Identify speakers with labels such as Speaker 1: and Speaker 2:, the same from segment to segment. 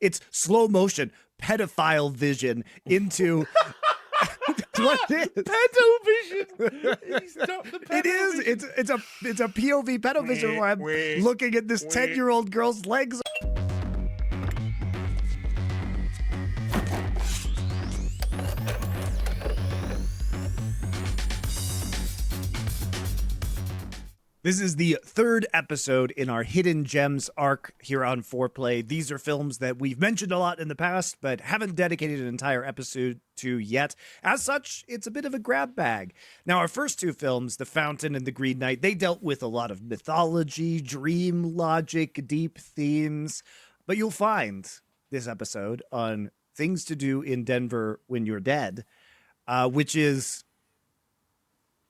Speaker 1: It's slow motion pedophile vision into what it is.
Speaker 2: Pedo vision. He's not the pedo
Speaker 1: It is.
Speaker 2: vision.
Speaker 1: It's a POV pedo vision where I'm looking at this 10-year-old girl's legs. This is the third episode in our Hidden Gems arc here on Foreplay. These are films that we've mentioned a lot in the past, but haven't dedicated an entire episode to yet. As such, it's a bit of a grab bag. Now, our first two films, The Fountain and The Green Knight, they dealt with a lot of mythology, dream logic, deep themes. But you'll find this episode on Things to Do in Denver When You're Dead, which is...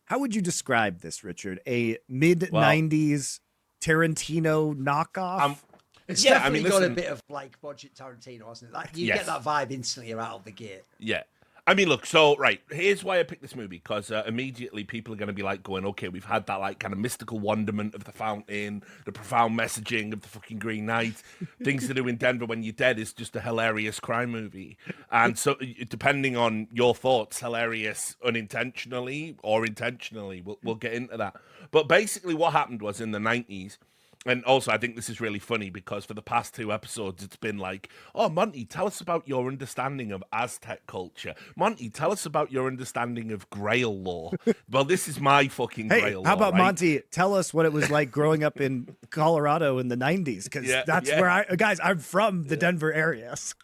Speaker 1: How would you describe this, Richard? A mid-90s Tarantino knockoff?
Speaker 3: It's definitely got a bit of like budget Tarantino, hasn't it? Like you get that vibe instantly out of the gate.
Speaker 2: Yeah. I mean, look, so, right, here's why I picked this movie, because immediately people are going to be like going, okay, we've had that like kind of mystical wonderment of the fountain, the profound messaging of the fucking Green Knight. Things to Do in Denver When You're Dead is just a hilarious crime movie. And so, depending on your thoughts, hilarious unintentionally or intentionally, we'll get into that. But basically what happened was in the 90s, and also, I think this is really funny because for the past two episodes, it's been like, oh, Monty, tell us about your understanding of Aztec culture. Monty, tell us about your understanding of Grail lore. Well, this is my fucking Grail lore.
Speaker 1: How about
Speaker 2: right?
Speaker 1: Monty, tell us what it was like growing up in Colorado in the 90s? Because that's where guys, I'm from the Denver area. So.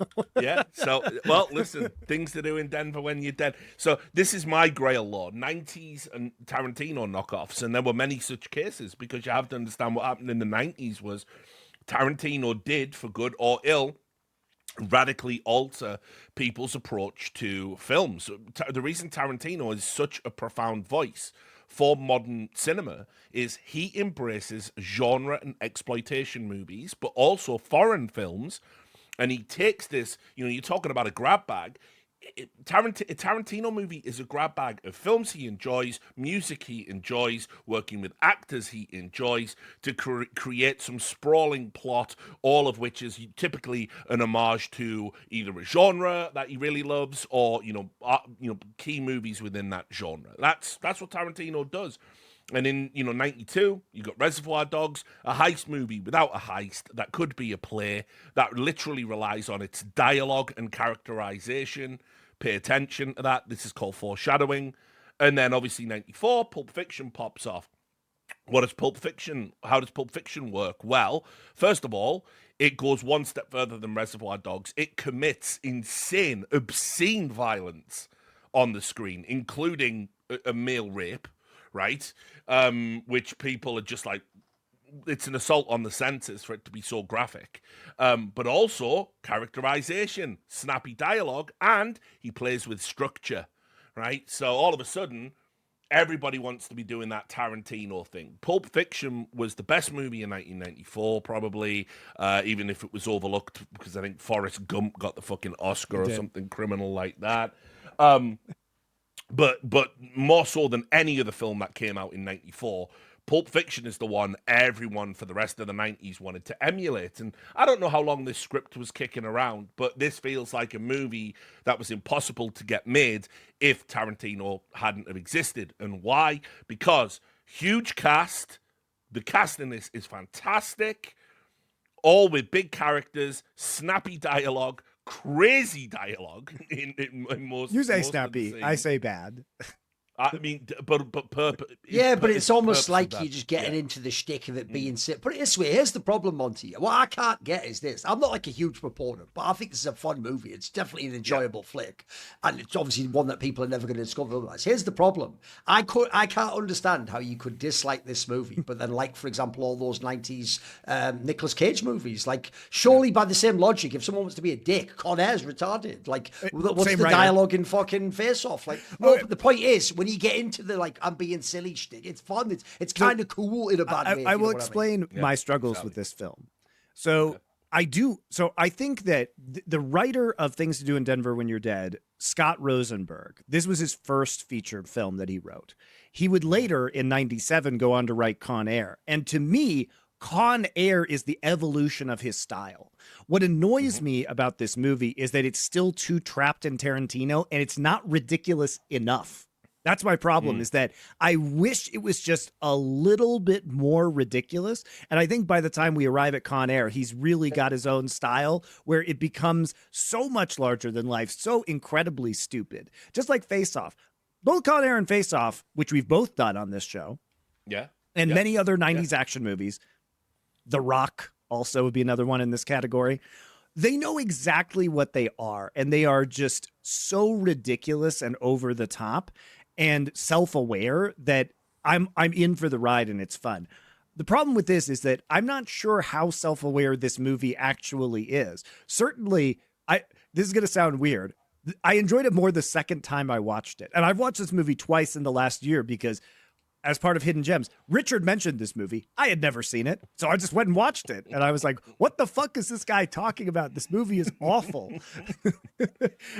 Speaker 2: Yeah, so, well, listen, Things to Do in Denver When You're Dead. So this is my Grail lore, 90s and Tarantino knockoffs, and there were many such cases because you have to understand what happened in the 90s was Tarantino did, for good or ill, radically alter people's approach to films. The reason Tarantino is such a profound voice for modern cinema is he embraces genre and exploitation movies, but also foreign films, and he takes this, you're talking about a grab bag. A Tarantino movie is a grab bag of films he enjoys, music he enjoys, working with actors he enjoys to create some sprawling plot, all of which is typically an homage to either a genre that he really loves or key movies within that genre. That's what Tarantino does. And in 92, you got Reservoir Dogs, a heist movie without a heist that could be a play that literally relies on its dialogue and characterization. Pay attention to that. This is called foreshadowing. And then obviously 94, Pulp Fiction pops off. How does Pulp Fiction work? Well, first of all, it goes one step further than Reservoir Dogs. It commits insane, obscene violence on the screen, including a male rape. Right? Which people are just like, it's an assault on the senses for it to be so graphic. But also characterization, snappy dialogue, and he plays with structure, right? So all of a sudden, everybody wants to be doing that Tarantino thing. Pulp Fiction was the best movie in 1994, probably, even if it was overlooked because I think Forrest Gump got the fucking Oscar or something criminal like that. But more so than any other film that came out in 94, Pulp Fiction is the one everyone for the rest of the 90s wanted to emulate. And I don't know how long this script was kicking around, but this feels like a movie that was impossible to get made if Tarantino hadn't have existed. And why? Because huge cast, the cast in this is fantastic, all with big characters, snappy dialogue, crazy dialogue in most.
Speaker 1: You say
Speaker 2: most
Speaker 1: snappy, I say bad.
Speaker 2: I mean, but
Speaker 3: it's almost like you're just getting into the shtick of it being sick. Put it this way, here's the problem, Monty. What I can't get is this. I'm not like a huge proponent, but I think this is a fun movie. It's definitely an enjoyable flick. And it's obviously one that people are never going to discover otherwise. Here's the problem. I can't understand how you could dislike this movie, but then like, for example, all those 90s Nicolas Cage movies. Like, surely by the same logic, if someone wants to be a dick, Con Air's retarded. Like, what's the dialogue in fucking Face Off? Like, no, but the point is, when you get into the like I'm being silly shtick, it's fun. It's kind of cool in a bad way.
Speaker 1: I will explain my struggles with this film. So I think that the writer of Things to Do in Denver When You're Dead, Scott Rosenberg, this was his first featured film that he wrote. He would later in 97 go on to write Con Air. And to me, Con Air is the evolution of his style. What annoys me about this movie is that it's still too trapped in Tarantino and it's not ridiculous enough. That's my problem, is that I wish it was just a little bit more ridiculous. And I think by the time we arrive at Con Air, he's really got his own style where it becomes so much larger than life, so incredibly stupid. Just like Face Off. Both Con Air and Face Off, which we've both done on this show, and many other 90s action movies, The Rock also would be another one in this category. They know exactly what they are, and they are just so ridiculous and over the top and self-aware that I'm in for the ride and it's fun. The problem with this is that I'm not sure how self-aware this movie actually is. Certainly, this is going to sound weird. I enjoyed it more the second time I watched it. And I've watched this movie twice in the last year because as part of Hidden Gems, Richard mentioned this movie. I had never seen it, so I just went and watched it. And I was like, what the fuck is this guy talking about? This movie is awful.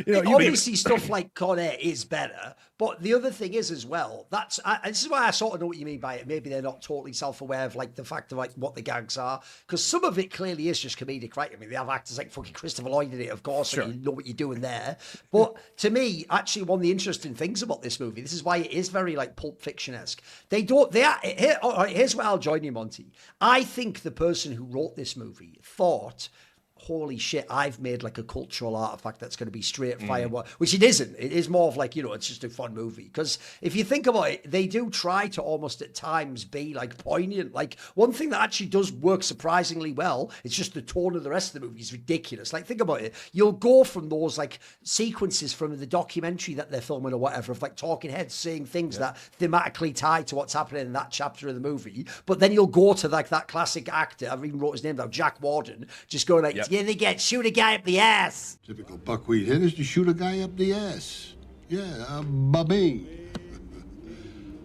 Speaker 3: Obviously, stuff like Con Air is better. But the other thing is as well, this is why I sort of know what you mean by it. Maybe they're not totally self-aware of like the fact of like what the gags are. Because some of it clearly is just comedic, right? I mean, they have actors like fucking Christopher Lloyd in it, of course, and you know what you're doing there. But to me, actually, one of the interesting things about this movie, this is why it is very like Pulp Fiction-esque. Here's where I'll join you, Monty. I think the person who wrote this movie thought, holy shit, I've made like a cultural artifact that's going to be straight fire, which it isn't. It is more of like, it's just a fun movie. Because if you think about it, they do try to almost at times be like poignant. Like one thing that actually does work surprisingly well, it's just the tone of the rest of the movie is ridiculous. Like think about it. You'll go from those like sequences from the documentary that they're filming or whatever of like talking heads saying things that thematically tie to what's happening in that chapter of the movie. But then you'll go to like that classic actor, I've even wrote his name down, Jack Warden, just going like, yeah, they get shoot a guy up the ass.
Speaker 4: Typical buckwheat hit is to shoot a guy up the ass. Yeah, ba-bing.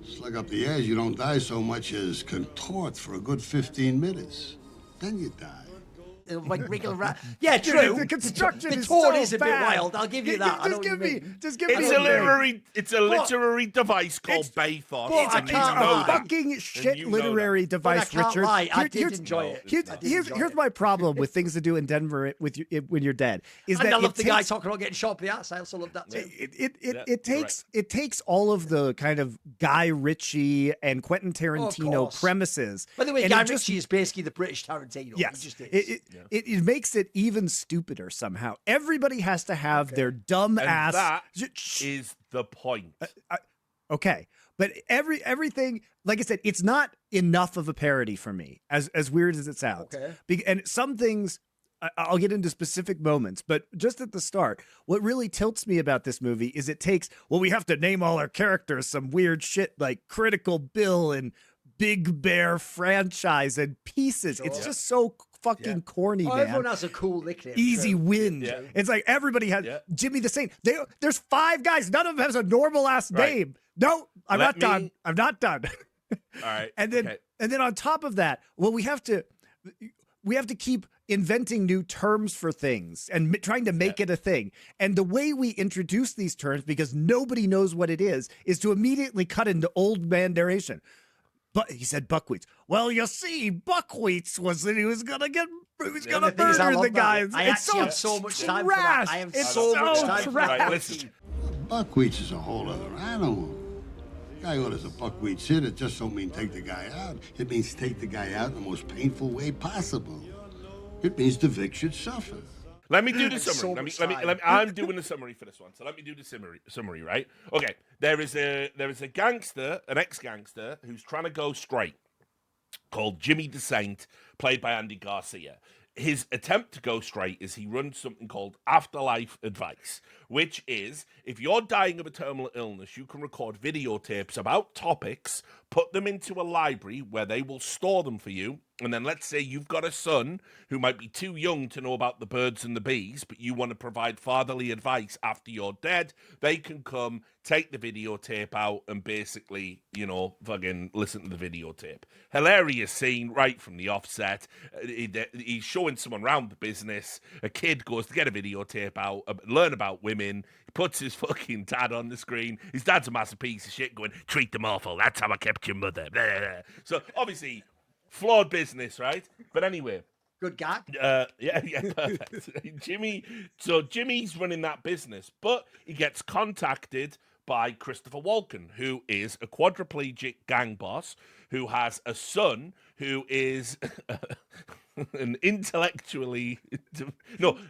Speaker 4: Slug up the ass, you don't die so much as contort for a good 15 minutes. Then you die.
Speaker 3: Like regular yeah, true.
Speaker 1: The construction
Speaker 3: the
Speaker 1: is
Speaker 3: tone
Speaker 1: so
Speaker 3: is a bit
Speaker 1: bad.
Speaker 3: wild. I'll give you that.
Speaker 1: Just give me.
Speaker 2: It's a literary device called bathos.
Speaker 1: It's a fucking shit literary device, Richard.
Speaker 3: I did enjoy it.
Speaker 1: Here's my problem with things to do in Denver when you're dead. Is that
Speaker 3: I love the guy talking about getting shot up the ass. I also love that too.
Speaker 1: It takes all of the kind of Guy Ritchie and Quentin Tarantino premises.
Speaker 3: By the way, Guy Ritchie is basically the British Tarantino.
Speaker 1: Yes,
Speaker 3: he just is.
Speaker 1: It makes it even stupider somehow. Everybody has to have their dumb ass.
Speaker 2: That is the point.
Speaker 1: Okay, but everything, like I said, it's not enough of a parody for me. As weird as it sounds. Okay. And some things, I'll get into specific moments, but just at the start, what really tilts me about this movie is it takes, we have to name all our characters some weird shit like Critical Bill and Big Bear franchise and pieces. Sure. It's just so fucking corny, man.
Speaker 3: Everyone has a cool nickname.
Speaker 1: Easy Wind. Yeah. It's like everybody has Jimmy the Saint. There's 5 guys. None of them has a normal ass name. No, I'm not done. I'm not done.
Speaker 2: All right.
Speaker 1: And then on top of that, we have to keep inventing new terms for things and trying to make it a thing. And the way we introduce these terms, because nobody knows what it is to immediately cut into old man narration. But he said buckwheats. Well, you see, buckwheats was that he was gonna murder the guys.
Speaker 3: I actually have so much time for that. I have so much time for that.
Speaker 2: Listen.
Speaker 4: Buckwheats is a whole other animal. Guy orders a buckwheat hit, it just don't mean take the guy out. It means take the guy out in the most painful way possible. It means the Vic should suffer.
Speaker 2: Let me do the summary. I'm doing the summary for this one, so let me do the summary, right? Okay, there is a gangster, an ex-gangster, who's trying to go straight, called Jimmy the Saint, played by Andy Garcia. His attempt to go straight is he runs something called Afterlife Advice, which is, if you're dying of a terminal illness, you can record videotapes about topics, put them into a library where they will store them for you, and then let's say you've got a son who might be too young to know about the birds and the bees, but you want to provide fatherly advice after you're dead, they can come, take the videotape out, and basically, fucking listen to the videotape. Hilarious scene right from the offset. He's showing someone around the business. A kid goes to get a videotape out, learn about women. He puts his fucking dad on the screen. His dad's a massive piece of shit going, treat them awful. That's how I kept your mother. Blah, blah, blah. So, obviously, flawed business, right? But anyway,
Speaker 3: Good gag.
Speaker 2: yeah, perfect. Jimmy's running that business, but he gets contacted by Christopher Walken, who is a quadriplegic gang boss who has a son who is an intellectually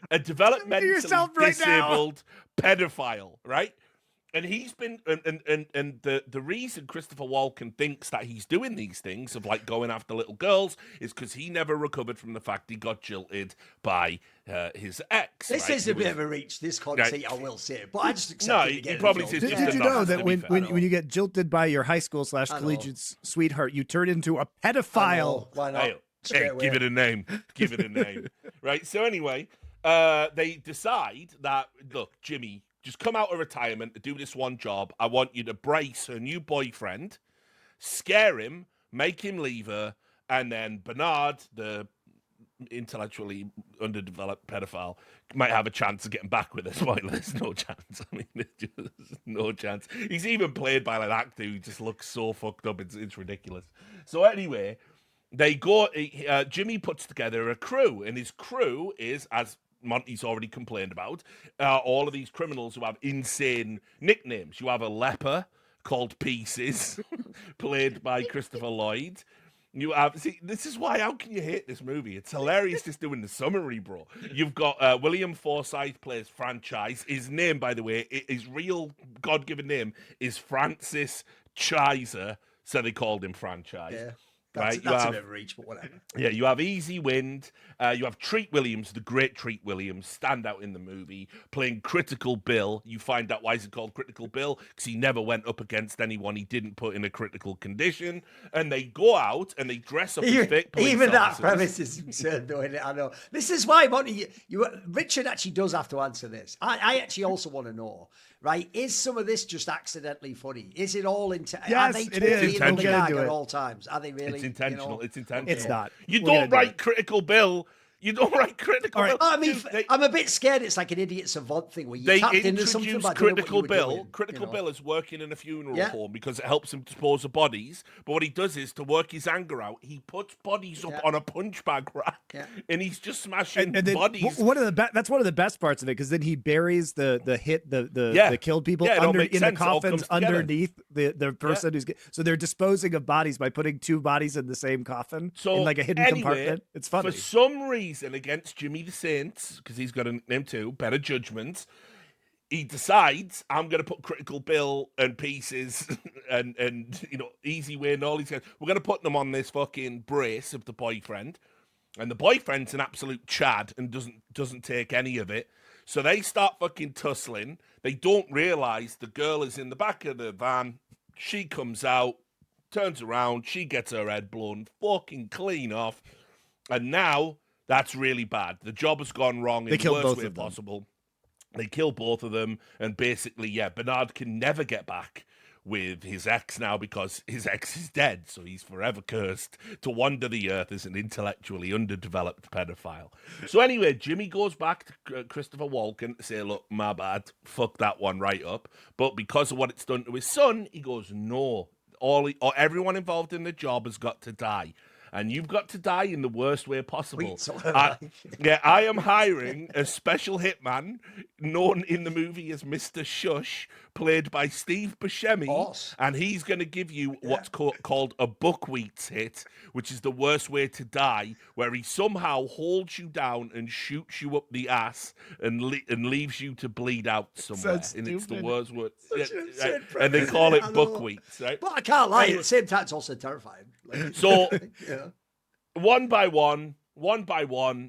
Speaker 2: a developmentally
Speaker 1: yourself right
Speaker 2: disabled pedophile, right? And he's been and the reason Christopher Walken thinks that he's doing these things of like going after little girls is because he never recovered from the fact he got jilted by his ex.
Speaker 3: This
Speaker 2: right?
Speaker 3: is a bit of a reach, this conceit, I will say, but I just accept it.
Speaker 2: he probably says
Speaker 1: Did,
Speaker 2: just
Speaker 1: did you
Speaker 2: enough
Speaker 1: know
Speaker 2: to
Speaker 1: that
Speaker 2: be
Speaker 1: when,
Speaker 2: fair.
Speaker 1: when you get jilted by your high school / collegiate sweetheart, you turn into a pedophile?
Speaker 3: Why not?
Speaker 2: Hey, give it a name. Give it a name. Right. So anyway, they decide that look, Jimmy, just come out of retirement to do this one job. I want you to brace her new boyfriend, scare him, make him leave her, and then Bernard, the intellectually underdeveloped pedophile, might have a chance of getting back with her. Spoiler, there's no chance. I mean, there's just no chance. He's even played by an actor who just looks so fucked up. It's ridiculous. So anyway, they go. Jimmy puts together a crew, and his crew is, as Monty's already complained about, all of these criminals who have insane nicknames. You have a leper called Pieces, played by Christopher Lloyd. You have, see, this is why, how can you hate this movie? It's hilarious just doing the summary, bro. You've got William Forsythe plays Franchise. His name, by the way, his real God-given name is Francis Chiser, so they called him Franchise.
Speaker 3: Yeah.
Speaker 2: Right?
Speaker 3: That's a bit of a reach, but whatever.
Speaker 2: Yeah, you have Easy Wind. You have Treat Williams, the great Treat Williams, stand out in the movie, playing Critical Bill. You find out why is it called Critical Bill? Because he never went up against anyone he didn't put in a critical condition. And they go out and they dress up as fake police
Speaker 3: Even that
Speaker 2: officers.
Speaker 3: premise is absurd, though, isn't it? I know. This is why, Monty, Richard actually does have to answer this. I actually also want to know, right? Is some of this just accidentally funny? Is it all are
Speaker 1: Yes,
Speaker 3: they
Speaker 1: it
Speaker 3: totally
Speaker 1: is.
Speaker 3: in on the
Speaker 1: We'll get
Speaker 3: gag
Speaker 1: into
Speaker 3: at
Speaker 1: it.
Speaker 3: all times? Are they really?
Speaker 2: It's intentional. It's intentional.
Speaker 1: It's not.
Speaker 2: You
Speaker 1: We're gonna
Speaker 2: don't
Speaker 1: do
Speaker 2: write
Speaker 1: it.
Speaker 2: Critical Bill. You don't write Critical
Speaker 1: All right.
Speaker 2: Bill.
Speaker 3: I mean,
Speaker 2: They-
Speaker 3: I'm a bit scared. It's like an idiot savant thing where you
Speaker 2: They
Speaker 3: tapped into something,
Speaker 2: introduce
Speaker 3: but I don't know what
Speaker 2: Critical
Speaker 3: you were
Speaker 2: Bill.
Speaker 3: doing,
Speaker 2: Critical
Speaker 3: you know?
Speaker 2: Bill is working in a funeral
Speaker 3: Yeah.
Speaker 2: home because it helps him dispose of bodies. But what he does is, to work his anger out, he puts bodies up
Speaker 3: Yeah.
Speaker 2: on a punch bag rack,
Speaker 3: Yeah.
Speaker 2: and he's just smashing
Speaker 1: And then
Speaker 2: bodies.
Speaker 1: one of the that's one of the best parts of it, because then he buries the
Speaker 2: Yeah.
Speaker 1: killed people
Speaker 2: Yeah, it all
Speaker 1: under
Speaker 2: makes
Speaker 1: in the
Speaker 2: sense. It all
Speaker 1: coffins
Speaker 2: comes together.
Speaker 1: underneath the person who's so they're disposing of bodies by putting two bodies in the same coffin in like a hidden
Speaker 2: anyway,
Speaker 1: compartment. It's funny.
Speaker 2: For some reason, against Jimmy the Saint, because he's got a name too, better judgment, he decides, I'm going to put Critical Bill and Pieces and Easy Win, all these guys. We're going to put them on this fucking brace of the boyfriend. And the boyfriend's an absolute chad and doesn't take any of it. So they start fucking tussling. They don't realize the girl is in the back of the van. She comes out, turns around, she gets her head blown fucking clean off. And now that's really bad. The job has gone wrong in
Speaker 1: They
Speaker 2: the
Speaker 1: killed
Speaker 2: worst
Speaker 1: both
Speaker 2: way
Speaker 1: of them.
Speaker 2: possible. They kill both of them, and basically, Bernard can never get back with his ex now because his ex is dead, so he's forever cursed to wander the earth as an intellectually underdeveloped pedophile. So anyway, Jimmy goes back to Christopher Walken to say, look, my bad, fuck that one right up. But because of what it's done to his son, he goes, no, everyone involved in the job has got to die. And you've got to die in the worst way possible. I am hiring a special hitman known in the movie as Mr. Shush, played by Steve Buscemi, and he's going to give you what's called a buckwheats hit, which is the worst way to die, where he somehow holds you down and shoots you up the ass and leaves you to bleed out somewhere. And it's the worst word. And they call it buckwheats, right?
Speaker 3: But I can't lie, at the same time, it's also terrifying. Like,
Speaker 2: So,
Speaker 3: yeah.
Speaker 2: one by one,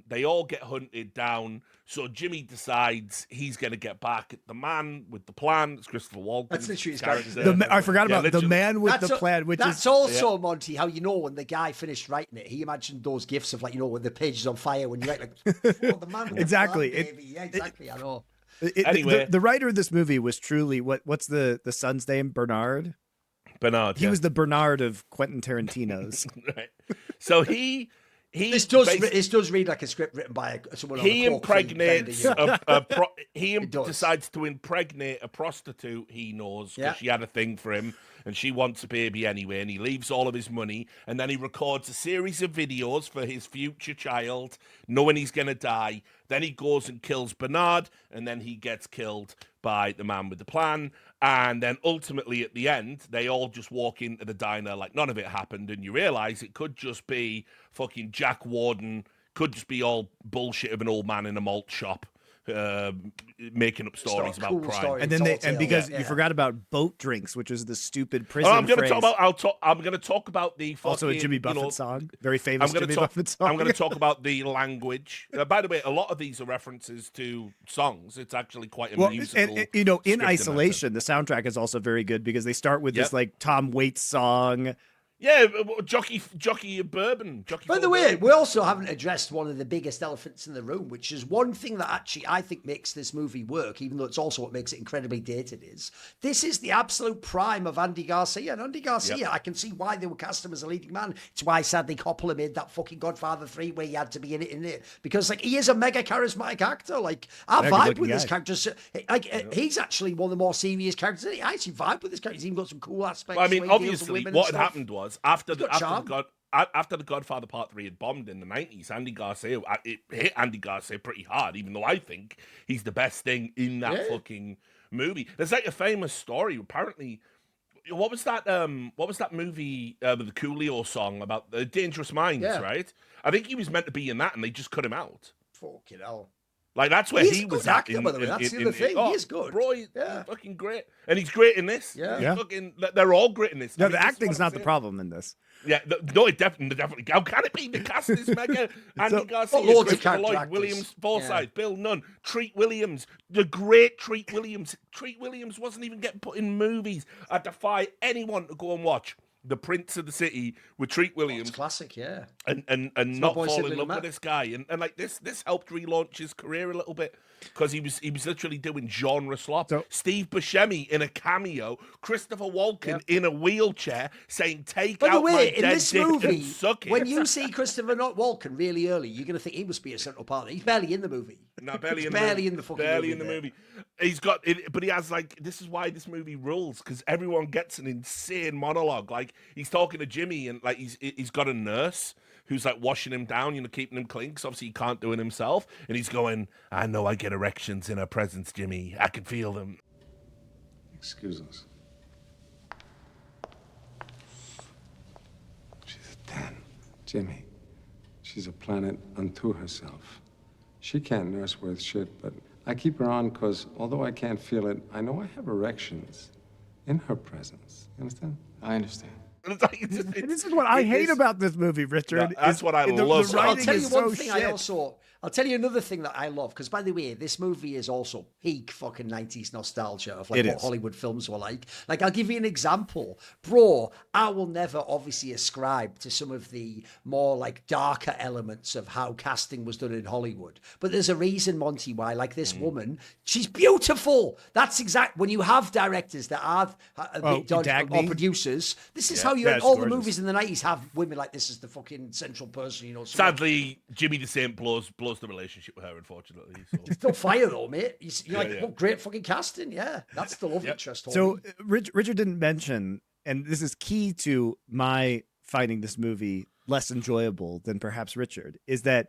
Speaker 2: they all get hunted down. So Jimmy decides he's going to get back at the man with the plan. It's Christopher Walken.
Speaker 3: That's literally his
Speaker 2: character.
Speaker 3: character.
Speaker 1: I forgot about the
Speaker 2: literally.
Speaker 1: man with the plan, which
Speaker 3: that's
Speaker 1: is
Speaker 3: also, Monty, how you know when the guy finished writing it, he imagined those gifs of, like, when the page is on fire, when you write, like, oh, the man with
Speaker 1: Exactly.
Speaker 3: the plan, baby. Yeah, exactly, I know.
Speaker 2: Anyway.
Speaker 1: the writer of this movie was truly what's the son's name? Bernard.
Speaker 2: Bernard.
Speaker 1: He was the Bernard of Quentin Tarantino's.
Speaker 2: Right. So he
Speaker 3: This does read like a script written by someone.
Speaker 2: He impregnates he
Speaker 3: It does.
Speaker 2: decides to impregnate a prostitute he knows because she had a thing for him and she wants a baby anyway, and he leaves all of his money, and then he records a series of videos for his future child, knowing he's going to die. Then he goes and kills Bernard, and then he gets killed by the man with the plan. And then ultimately at the end, they all just walk into the diner like none of it happened, and you realize it could just be fucking Jack Warden, could just be all bullshit of an old man in a malt shop making up stories about crime.
Speaker 3: Story.
Speaker 1: And then because you forgot about boat drinks, which is the stupid prison
Speaker 2: I'm going
Speaker 1: phrase.
Speaker 2: to talk about. I'm going to talk about the fucking,
Speaker 1: also a Jimmy Buffett song, very famous Jimmy Buffett song.
Speaker 2: I'm going to talk about the language. By the way, a lot of these are references to songs. It's actually quite a musical.
Speaker 1: And, in isolation, the soundtrack is also very good because they start with this like Tom Waits song.
Speaker 2: Yeah, jockey of bourbon.
Speaker 3: By the way, we also haven't addressed one of the biggest elephants in the room, which is one thing that actually I think makes this movie work, even though it's also what makes it incredibly dated, is this is the absolute prime of Andy Garcia. And Andy Garcia, I can see why they would cast him as a leading man. It's why sadly Coppola made that fucking Godfather 3 where he had to be in it. Because like he is a mega charismatic actor. Like I vibe with this character. He's actually one of the more serious characters. I actually vibe with this character. He's even got some cool aspects.
Speaker 2: Well, I mean, obviously, what had happened was after the Godfather Part 3 had bombed in the 90s, it hit Andy Garcia pretty hard, even though I think he's the best thing in that fucking movie. There's like a famous story, apparently. What was that movie with the Coolio song about the Dangerous Minds, right? I think he was meant to be in that and they just cut him out.
Speaker 3: Fucking hell.
Speaker 2: Like, that's where he was at.
Speaker 3: By the way. That's the other thing. He is good.
Speaker 2: Bro, he's fucking great. And he's great in this.
Speaker 3: Yeah.
Speaker 2: They're all great in this.
Speaker 1: No, the acting's not the problem in this.
Speaker 2: Yeah, no, it definitely. How can it be? The cast is mega. Andy Garcia,
Speaker 3: loads of
Speaker 2: Christopher Lloyd,
Speaker 3: actors.
Speaker 2: Williams, Forsythe, Bill Nunn, Treat Williams, the great Treat Williams. Treat Williams wasn't even getting put in movies. I defy anyone to go and watch The Prince of the City with Treat Williams.
Speaker 3: It's classic, yeah.
Speaker 2: And not fall in love with this guy. And like this helped relaunch his career a little bit because he was literally doing genre slop. So, Steve Buscemi in a cameo, Christopher Walken in a wheelchair saying, "Take out my dead dick and suck it."
Speaker 3: When you see Christopher Walken really early, you're going to think he must be a central part. He's barely in the movie.
Speaker 2: No, barely in the movie. He's got it, but he has like, this is why this movie rules, because everyone gets an insane monologue. Like he's talking to Jimmy, and like he's got a nurse who's like washing him down, keeping him clean, because obviously he can't do it himself. And he's going, "I know I get erections in her presence, Jimmy. I can feel them."
Speaker 5: Excuse us. She's a 10. Jimmy, she's a planet unto herself. She can't nurse worth shit, but I keep her on because although I can't feel it, I know I have erections in her presence. You understand?
Speaker 6: I understand.
Speaker 1: This is what I hate about this movie, Richard.
Speaker 2: That's what I love.
Speaker 3: I'll tell you one thing. I'll tell you another thing that I love, because by the way, this movie is also peak fucking 90s nostalgia of like what Hollywood films were like. Like, I'll give you an example. Bro, I will never obviously ascribe to some of the more like darker elements of how casting was done in Hollywood. But there's a reason, Monty, why like this woman, she's beautiful. That's when you have directors that are or producers, this is how you all the movies in the 90s have women like this as the fucking central person,
Speaker 2: Sadly, Jimmy the Saint blows the relationship with her, unfortunately. So.
Speaker 3: It's still fire though, mate. You're what great fucking casting. Yeah, that's the love interest.
Speaker 1: So Richard didn't mention, and this is key to my finding this movie less enjoyable than perhaps Richard, is that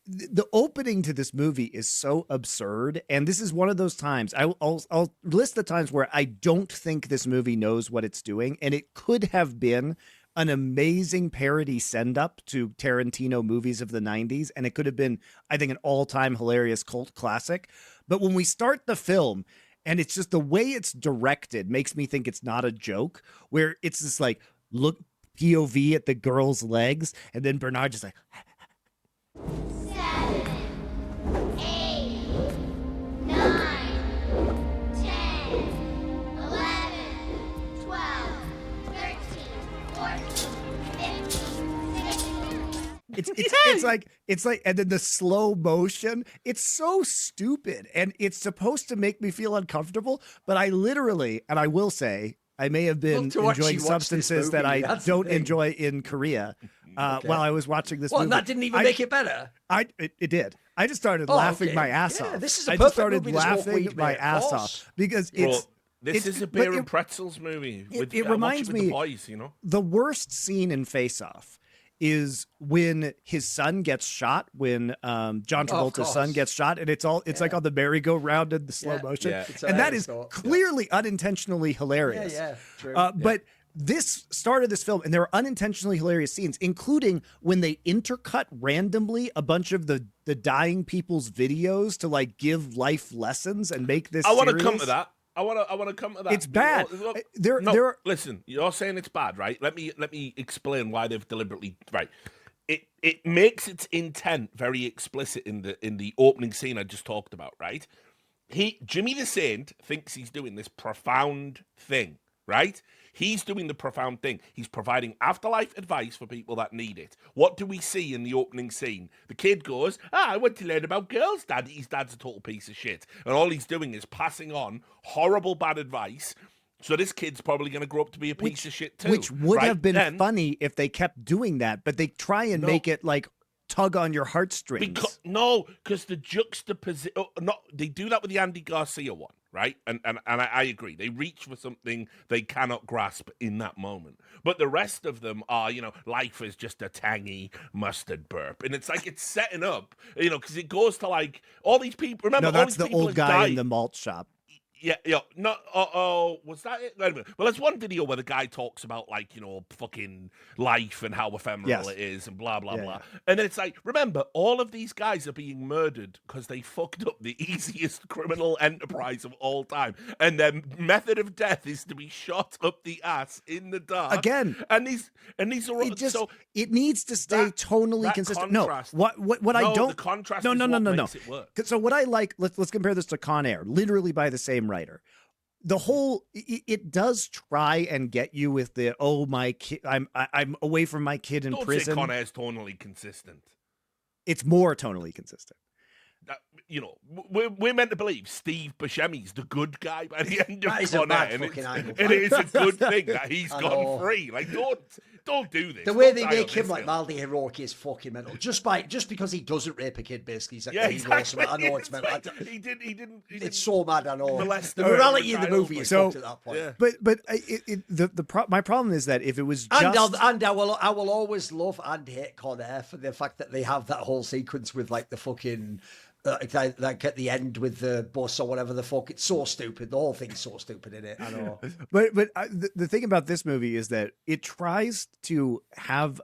Speaker 1: the opening to this movie is so absurd. And this is one of those times I'll list the times where I don't think this movie knows what it's doing. And it could have been an amazing parody send-up to Tarantino movies of the 90s, and it could have been, I think, an all-time hilarious cult classic. But when we start the film, and it's just the way it's directed makes me think it's not a joke, where it's just like, look, POV at the girl's legs, and then Bernard just like...
Speaker 7: 7, 8, 9, 10, 11, 12, 13, 14, 15, 16.
Speaker 1: It's like, and then the slow motion, it's so stupid, and it's supposed to make me feel uncomfortable. But I literally, and I will say, I may have been
Speaker 3: Love to actually
Speaker 1: enjoying
Speaker 3: watch this
Speaker 1: substances that
Speaker 3: movie,
Speaker 1: I
Speaker 3: that's the
Speaker 1: don't
Speaker 3: thing.
Speaker 1: enjoy in Korea while I was watching this
Speaker 3: Well,
Speaker 1: movie.
Speaker 3: that didn't even
Speaker 1: I-
Speaker 3: make it better.
Speaker 1: It did. I just started
Speaker 3: Oh,
Speaker 1: laughing
Speaker 3: okay.
Speaker 1: my ass
Speaker 3: Yeah,
Speaker 1: off.
Speaker 3: this is a
Speaker 1: I just
Speaker 3: perfect
Speaker 1: started
Speaker 3: movie to smoke
Speaker 1: laughing
Speaker 3: weed,
Speaker 1: my
Speaker 3: mate, of
Speaker 1: ass
Speaker 3: course.
Speaker 1: off because
Speaker 2: Bro, this
Speaker 1: it's
Speaker 2: is a
Speaker 1: but
Speaker 2: beer and pretzels movie.
Speaker 1: it
Speaker 2: I watch
Speaker 1: reminds
Speaker 2: with
Speaker 1: me-
Speaker 2: the boys, you know.
Speaker 1: the worst scene in Face Off is when his son gets shot, when John Travolta's
Speaker 3: course.
Speaker 1: son gets shot, and it's like on the merry-go-round in the slow
Speaker 3: Yeah.
Speaker 1: motion.
Speaker 2: Yeah.
Speaker 3: It's
Speaker 1: And that
Speaker 3: hilarious,
Speaker 1: is
Speaker 3: though.
Speaker 1: clearly unintentionally hilarious.
Speaker 3: Yeah, true.
Speaker 1: But this started this film, and there are unintentionally hilarious scenes, including when they intercut randomly a bunch of the dying people's videos to like give life lessons and make this.
Speaker 2: I want to
Speaker 1: serious.
Speaker 2: come to that. I want to come to that.
Speaker 1: It's bad.
Speaker 2: Look,
Speaker 1: There are-
Speaker 2: listen. You're saying it's bad, right? Let me explain why they've deliberately right. It makes its intent very explicit in the opening scene I just talked about, right? Jimmy the Saint thinks he's doing this profound thing, right? He's doing the profound thing. He's providing afterlife advice for people that need it. What do we see in the opening scene? The kid goes, I want to learn about girls, Dad. His dad's a total piece of shit. And all he's doing is passing on horrible bad advice. So this kid's probably going to grow up to be a piece of shit too.
Speaker 1: Which would
Speaker 2: right?
Speaker 1: have been
Speaker 2: Then-
Speaker 1: funny if they kept doing that, but they try and make it like tug on your heartstrings.
Speaker 2: Because the juxtaposition. They do that with the Andy Garcia one, right? And I agree. They reach for something they cannot grasp in that moment. But the rest of them are, life is just a tangy mustard burp, and it's like it's setting up, because it goes to like all these people. Remember,
Speaker 1: No,
Speaker 2: all
Speaker 1: that's
Speaker 2: these
Speaker 1: the
Speaker 2: people
Speaker 1: old
Speaker 2: have
Speaker 1: guy in
Speaker 2: died.
Speaker 1: the malt shop.
Speaker 2: Yeah, no, was that it? Wait a minute. Well, there's one video where the guy talks about, like, fucking life and how ephemeral
Speaker 1: Yes.
Speaker 2: it is and blah, blah,
Speaker 1: Yeah,
Speaker 2: blah.
Speaker 1: yeah.
Speaker 2: And then it's like, remember, all of these guys are being murdered because they fucked up the easiest criminal enterprise of all time. And their method of death is to be shot up the ass in the dark.
Speaker 1: Again.
Speaker 2: And these are all,
Speaker 1: It needs to stay
Speaker 2: that-
Speaker 1: tonally
Speaker 2: that
Speaker 1: consistent.
Speaker 2: contrast-
Speaker 1: No, what I
Speaker 2: No,
Speaker 1: don't.
Speaker 2: the contrast
Speaker 1: no,
Speaker 2: is
Speaker 1: no, no,
Speaker 2: what
Speaker 1: no,
Speaker 2: makes
Speaker 1: no.
Speaker 2: it work.
Speaker 1: So what I like. Let's compare this to Con Air, literally by the same writer. The whole it does try and get you with the my kid. I'm away from my kid in
Speaker 2: Don't
Speaker 1: prison.
Speaker 2: say Con Air's tonally consistent.
Speaker 1: It's more tonally consistent.
Speaker 2: That, we're meant to believe Steve Buscemi's the good guy by the end of
Speaker 3: That is a
Speaker 2: Con
Speaker 3: bad
Speaker 2: Air, and
Speaker 3: fucking angle.
Speaker 2: it is a good thing that he's
Speaker 3: I
Speaker 2: gone
Speaker 3: know.
Speaker 2: free. Like, don't do this.
Speaker 3: The way
Speaker 2: Don't
Speaker 3: they
Speaker 2: die
Speaker 3: make
Speaker 2: on
Speaker 3: him
Speaker 2: this
Speaker 3: like
Speaker 2: hill.
Speaker 3: mildly heroic is fucking mental. Just because he doesn't rape a kid, basically. He's like,
Speaker 2: Yeah,
Speaker 3: he's awesome.
Speaker 2: exactly.
Speaker 3: I know it's mental.
Speaker 2: He didn't.
Speaker 3: It's so mad. I know.
Speaker 2: molest
Speaker 3: The
Speaker 2: them.
Speaker 3: morality of the
Speaker 2: Trial,
Speaker 3: movie
Speaker 2: but-
Speaker 3: is
Speaker 1: So-
Speaker 3: fucked at that point.
Speaker 2: Yeah.
Speaker 1: My problem is that if it was
Speaker 3: And,
Speaker 1: just
Speaker 3: I will always love and hate Con Air for the fact that they have that whole sequence with like the fucking like at the end with the bus or whatever the fuck. It's so stupid. The whole thing's so stupid in it. I know.
Speaker 1: But the thing about this movie is that it tries to have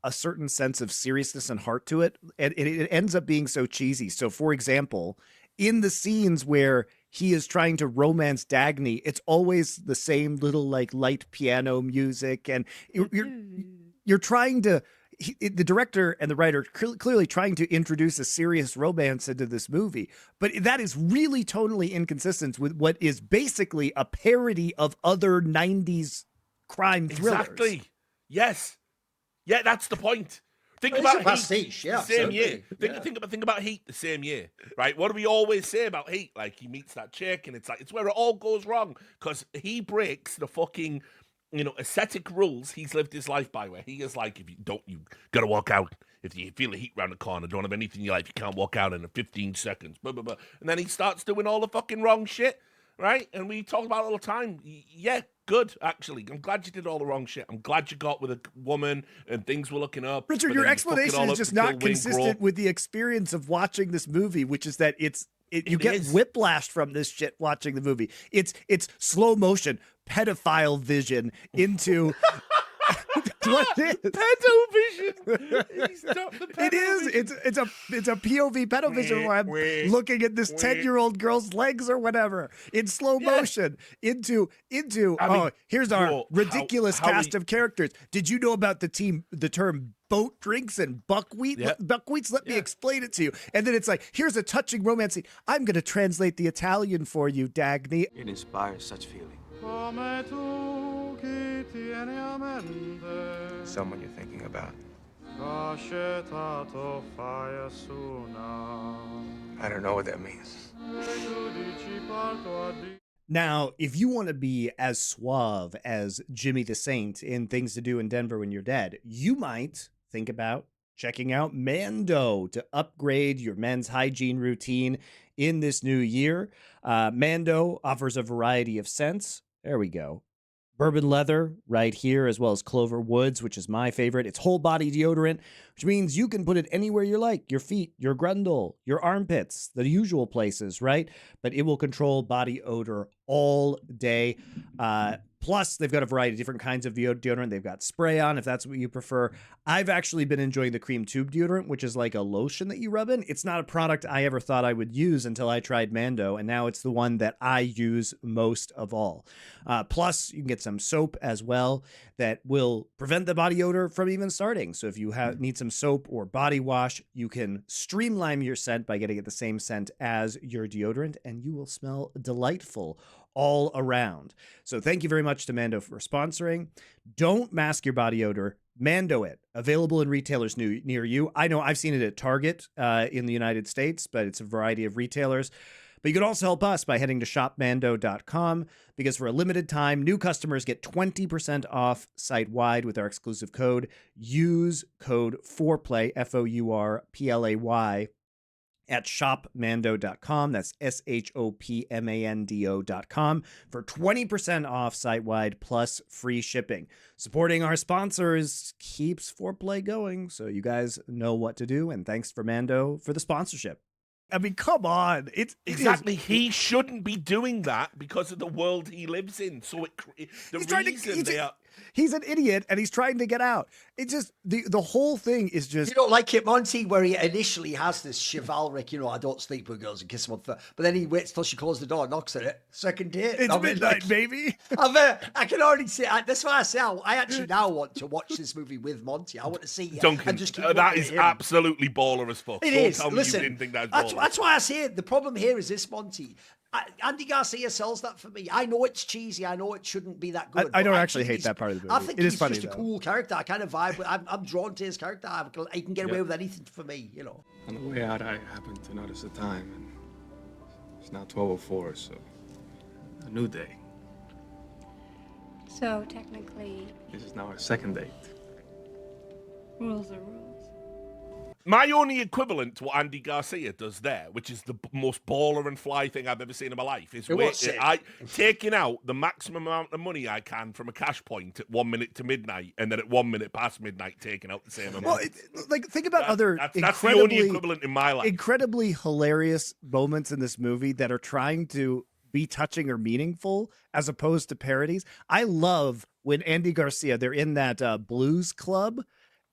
Speaker 1: a certain sense of seriousness and heart to it, and it ends up being so cheesy. So, for example, in the scenes where he is trying to romance Dagny, it's always the same little like light piano music, and you're trying to. The director and the writer clearly trying to introduce a serious romance into this movie, but that is really tonally inconsistent with what is basically a parody of other 90s crime thrillers.
Speaker 2: Exactly. Yes. Yeah, that's the point. Think
Speaker 3: Well, it's
Speaker 2: about
Speaker 3: a pastiche,
Speaker 2: Heat,
Speaker 3: yeah,
Speaker 2: the same year.
Speaker 3: absolutely,
Speaker 2: Think about Heat the same year, right? What do we always say about Heat? Like, he meets that chick, and it's like it's where it all goes wrong because he breaks the fucking ascetic rules he's lived his life by, where he is like, if you gotta walk out. If you feel the heat round the corner, don't have anything in your life, you can't walk out in 15 seconds. Blah, blah, blah. And then he starts doing all the fucking wrong shit, right? And we talk about it all the time. Yeah, good, actually. I'm glad you did all the wrong shit. I'm glad you got with a woman and things were looking up.
Speaker 1: Richard,
Speaker 2: but
Speaker 1: your
Speaker 2: then you fuck it
Speaker 1: explanation
Speaker 2: all
Speaker 1: is
Speaker 2: up
Speaker 1: just
Speaker 2: to kill
Speaker 1: not
Speaker 2: Wayne
Speaker 1: consistent
Speaker 2: Grohl.
Speaker 1: with the experience of watching this movie, which is that you
Speaker 2: It
Speaker 1: get
Speaker 2: is.
Speaker 1: whiplash from this shit watching the movie. It's slow motion pedophile vision into what it is.
Speaker 2: Pedo vision. Stop the pedo
Speaker 1: It is.
Speaker 2: vision.
Speaker 1: It's a POV pedo vision where I'm looking at this 10-year-old girl's legs or whatever in slow motion into.
Speaker 2: I mean,
Speaker 1: Here's our
Speaker 2: bro,
Speaker 1: ridiculous
Speaker 2: how
Speaker 1: cast
Speaker 2: we-
Speaker 1: of characters. Did you know about the term boat drinks and buckwheat?
Speaker 2: Yeah.
Speaker 1: Buckwheats. Let me explain it to you. And then it's like, here's a touching romance scene. I'm going to translate the Italian for you, Dagny.
Speaker 6: It inspires such feeling. Someone you're thinking about. I don't know what that means.
Speaker 1: Now, if you want to be as suave as Jimmy the Saint in Things to Do in Denver When You're Dead, you might think about checking out Mando to upgrade your men's hygiene routine in this new year. Mando offers a variety of scents. There we go. Bourbon leather right here, as well as clover woods, which is my favorite. It's whole body deodorant, which means you can put it anywhere you like, your feet, your grundle, your armpits, the usual places, right? But it will control body odor all day. Plus, they've got a variety of different kinds of deodorant. They've got spray on, if that's what you prefer. I've actually been enjoying the cream tube deodorant, which is like a lotion that you rub in. It's not a product I ever thought I would use until I tried Mando, and now it's the one that I use most of all. Plus, you can get some soap as well that will prevent the body odor from even starting. So if you need some soap or body wash, you can streamline your scent by getting it the same scent as your deodorant, and you will smell delightful all around. So thank you very much to Mando for sponsoring. Don't mask your body odor. Mando it. Available in retailers near you. I know I've seen it at Target in the United States, but it's a variety of retailers. But you can also help us by heading to shopmando.com, because for a limited time, new customers get 20% off site-wide with our exclusive code. Use code FOURPLAY, FOURPLAY, at shopmando.com. That's shopmando.com for 20% off site-wide plus free shipping. Supporting our sponsors keeps Foreplay going, so you guys know what to do, and thanks for Mando for the sponsorship. I mean, come on.
Speaker 2: Exactly. He shouldn't be doing that because of the world he lives in. So
Speaker 1: he's an idiot and he's trying to get out. It just, the whole thing is just.
Speaker 3: You don't like it, Monty, where he initially has this chivalric, I don't sleep with girls and kiss them on the foot. But then he waits till she closes the door and knocks at it. Second date.
Speaker 1: It's midnight, baby.
Speaker 3: I can already see. That's why I say I actually now want to watch this movie with Monty. I want to see it.
Speaker 2: Duncan,
Speaker 3: and just keep
Speaker 2: that is
Speaker 3: him.
Speaker 2: absolutely baller as fuck.
Speaker 3: It
Speaker 2: Don't
Speaker 3: is.
Speaker 2: tell me
Speaker 3: Listen,
Speaker 2: you didn't think that was baller.
Speaker 3: that's why I say it. The problem here is this, Monty. Andy Garcia sells that for me. I know it's cheesy. I know it shouldn't be that good.
Speaker 1: I don't actually hate that part of the movie.
Speaker 3: I think
Speaker 1: it is
Speaker 3: he's
Speaker 1: funny,
Speaker 3: just a
Speaker 1: though.
Speaker 3: cool character. I kind of vibe with. I'm drawn to his character. He can get away with anything for me,
Speaker 6: On the way out, I happened to notice the time, and it's now 12:04, so a new day.
Speaker 8: So technically,
Speaker 6: This is now our second date.
Speaker 8: rules are rules.
Speaker 2: My only equivalent to what Andy Garcia does there, which is the most baller and fly thing I've ever seen in my life, is taking out the maximum amount of money I can from a cash point at 1 minute to midnight, and then at 1 minute past midnight, taking out the same amount.
Speaker 1: Well, think about other
Speaker 2: that's the only equivalent in my life.
Speaker 1: Incredibly hilarious moments in this movie that are trying to be touching or meaningful as opposed to parodies. I love when Andy Garcia, they're in that blues club,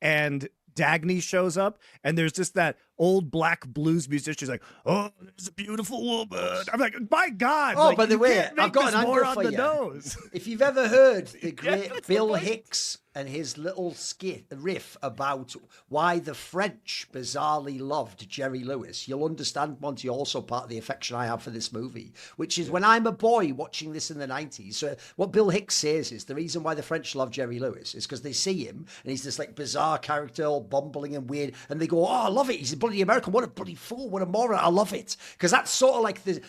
Speaker 1: and Dagny shows up, and there's just that old black blues musician. She's like, "Oh, there's a beautiful woman." I'm like, "My God!"
Speaker 3: Oh,
Speaker 1: like,
Speaker 3: by the
Speaker 1: you
Speaker 3: way,
Speaker 1: can't make
Speaker 3: I've got
Speaker 1: this
Speaker 3: an angle
Speaker 1: more on
Speaker 3: for
Speaker 1: the
Speaker 3: you.
Speaker 1: nose.
Speaker 3: If you've ever heard the great Bill Hicks and his little riff about why the French bizarrely loved Jerry Lewis, you'll understand, Monty, also part of the affection I have for this movie, which is when I'm a boy watching this in the 90s. So what Bill Hicks says is the reason why the French love Jerry Lewis is because they see him and he's this like bizarre character, all bumbling and weird, and they go, "Oh, I love it. He's a bloody American. What a bloody fool. What a moron. I love it." Because that's sort of like the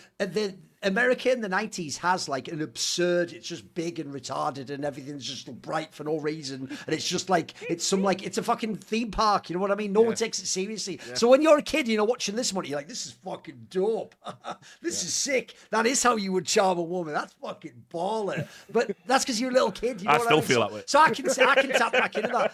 Speaker 3: America in the 90s has like an absurd, it's just big and retarded and everything's just bright for no reason. And it's just like, it's a fucking theme park. You know what I mean? No one takes it seriously. Yeah. So when you're a kid, watching this one, you're like, this is fucking dope. This is sick. That is how you would charm a woman. That's fucking baller. But that's because you're a little kid. You know
Speaker 2: I still feel that way.
Speaker 3: So I can tap back into that.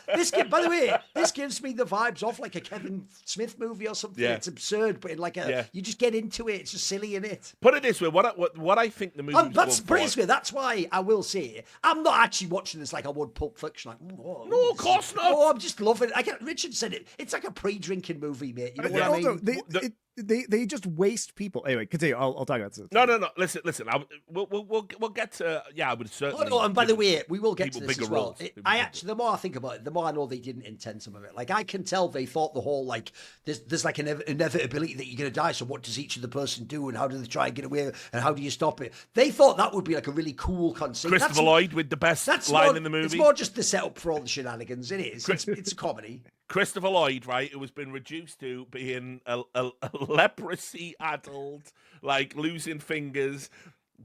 Speaker 3: By the way, this gives me the vibes off like a Kevin Smith movie or something. Yeah. It's absurd, but in like you just get into it. It's just silly in it.
Speaker 2: Put it this way, what I think the movie
Speaker 3: that's why I will say I'm not actually watching this like I would Pulp Fiction. Like,
Speaker 2: no, of course not.
Speaker 3: Oh, I'm just loving it. Richard said it. It's like a pre-drinking movie, mate. You know what I mean?
Speaker 1: They just waste people. Anyway, continue. I'll talk about this.
Speaker 2: No. Listen. We'll get to. Yeah, I would certainly.
Speaker 3: Oh, no, and by the way, we will get to this as well. The more I think about it, the more I know they didn't intend some of it. Like I can tell they thought the whole like there's like an inevitability that you're going to die. So what does each of the person do, and how do they try and get away, and how do you stop it? They thought that would be like a really cool conceit.
Speaker 2: Christopher Lloyd with the best line in the movie.
Speaker 3: It's more just the setup for all the shenanigans. It is. It's a comedy.
Speaker 2: Christopher Lloyd, right, who has been reduced to being a leprosy-addled, like losing fingers,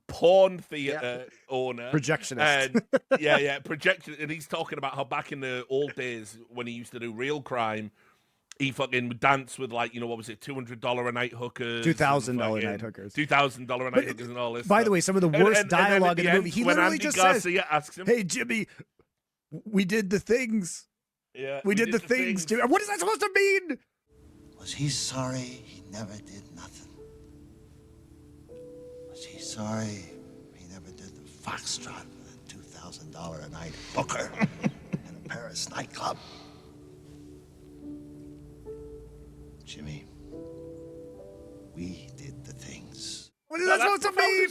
Speaker 2: porn theater owner,
Speaker 1: Projectionist.
Speaker 2: and projection. And he's talking about how back in the old days when he used to do real crime, he fucking would dance with, like, what was it, $200 a night hookers,
Speaker 1: $2,000 a night hookers,
Speaker 2: $2,000 a night hookers, and all this.
Speaker 1: By
Speaker 2: stuff.
Speaker 1: the way, some of the worst dialogue in the movie. He
Speaker 2: when
Speaker 1: literally
Speaker 2: Andy
Speaker 1: just
Speaker 2: Garcia
Speaker 1: says,
Speaker 2: asks him,
Speaker 1: "Hey Jimmy, we did the things.
Speaker 2: Yeah,
Speaker 1: we did the things, Jimmy." What is that supposed to mean?
Speaker 9: Was he sorry he never did nothing? Was he sorry he never did the foxtrot with a $2,000 a night hooker in a Paris nightclub? Jimmy, we did the things.
Speaker 1: What is that supposed to mean?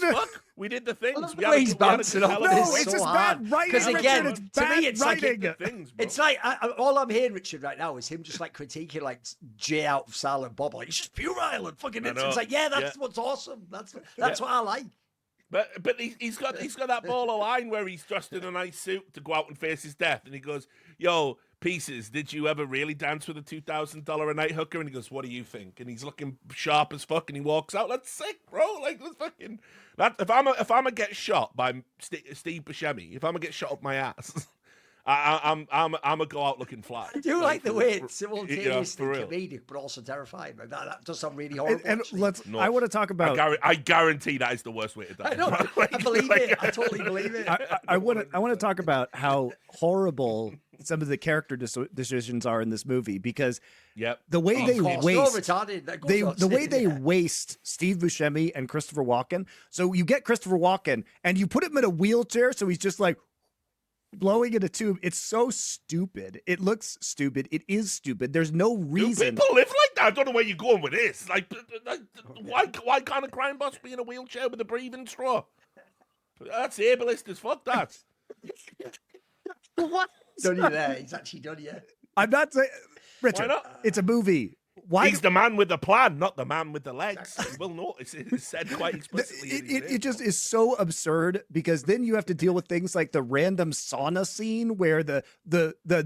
Speaker 2: We did the things.
Speaker 3: I love the way he's bouncing off
Speaker 1: No,
Speaker 3: this
Speaker 1: it's
Speaker 3: so
Speaker 1: just
Speaker 3: hard.
Speaker 1: bad writing.
Speaker 3: Because again,
Speaker 1: Richard, it's
Speaker 3: to me,
Speaker 1: bad
Speaker 3: it's
Speaker 1: writing.
Speaker 3: like it's like all I'm hearing, Richard, right now is him just like critiquing like Jay out of Silent Bob. Like, it's just puerile and fucking. It's like, that's what's awesome. That's what I like.
Speaker 2: But he's got that baller line where he's dressed in a nice suit to go out and face his death, and he goes, "Yo, Pieces, did you ever really dance with a $2,000 a night hooker?" And he goes, "What do you think?" And he's looking sharp as fuck, and he walks out. That's sick, bro. Like, that's fucking. That if I'm a get shot by Steve Buscemi, if I'm a get shot up my ass, I'm a go out looking fly.
Speaker 3: I do like the way it's simultaneously
Speaker 2: for real.
Speaker 3: comedic but also terrifying. Like, that does sound really horrible.
Speaker 1: And
Speaker 3: actually.
Speaker 1: I want to talk about.
Speaker 2: I guarantee that is the worst way to die.
Speaker 3: I know. I believe it. I totally believe it.
Speaker 1: I want to talk about how horrible some of the character decisions are in this movie, because the way they waste Steve Buscemi and Christopher Walken. So you get Christopher Walken and you put him in a wheelchair, so he's just like blowing in a tube. It's so stupid. It looks stupid. It is stupid. There's no reason.
Speaker 2: Do people live like that? I don't know where you're going with this. Like why can't a crime boss be in a wheelchair with a breathing straw? That's ableist as fuck. That.
Speaker 3: What? Done you there? He's actually done you.
Speaker 1: I'm not saying, Richard.
Speaker 2: Why not?
Speaker 1: It's a movie. Why?
Speaker 2: He's the man with the plan, not the man with the legs. You will notice it's said quite explicitly.
Speaker 1: It just is so absurd, because then you have to deal with things like the random sauna scene where the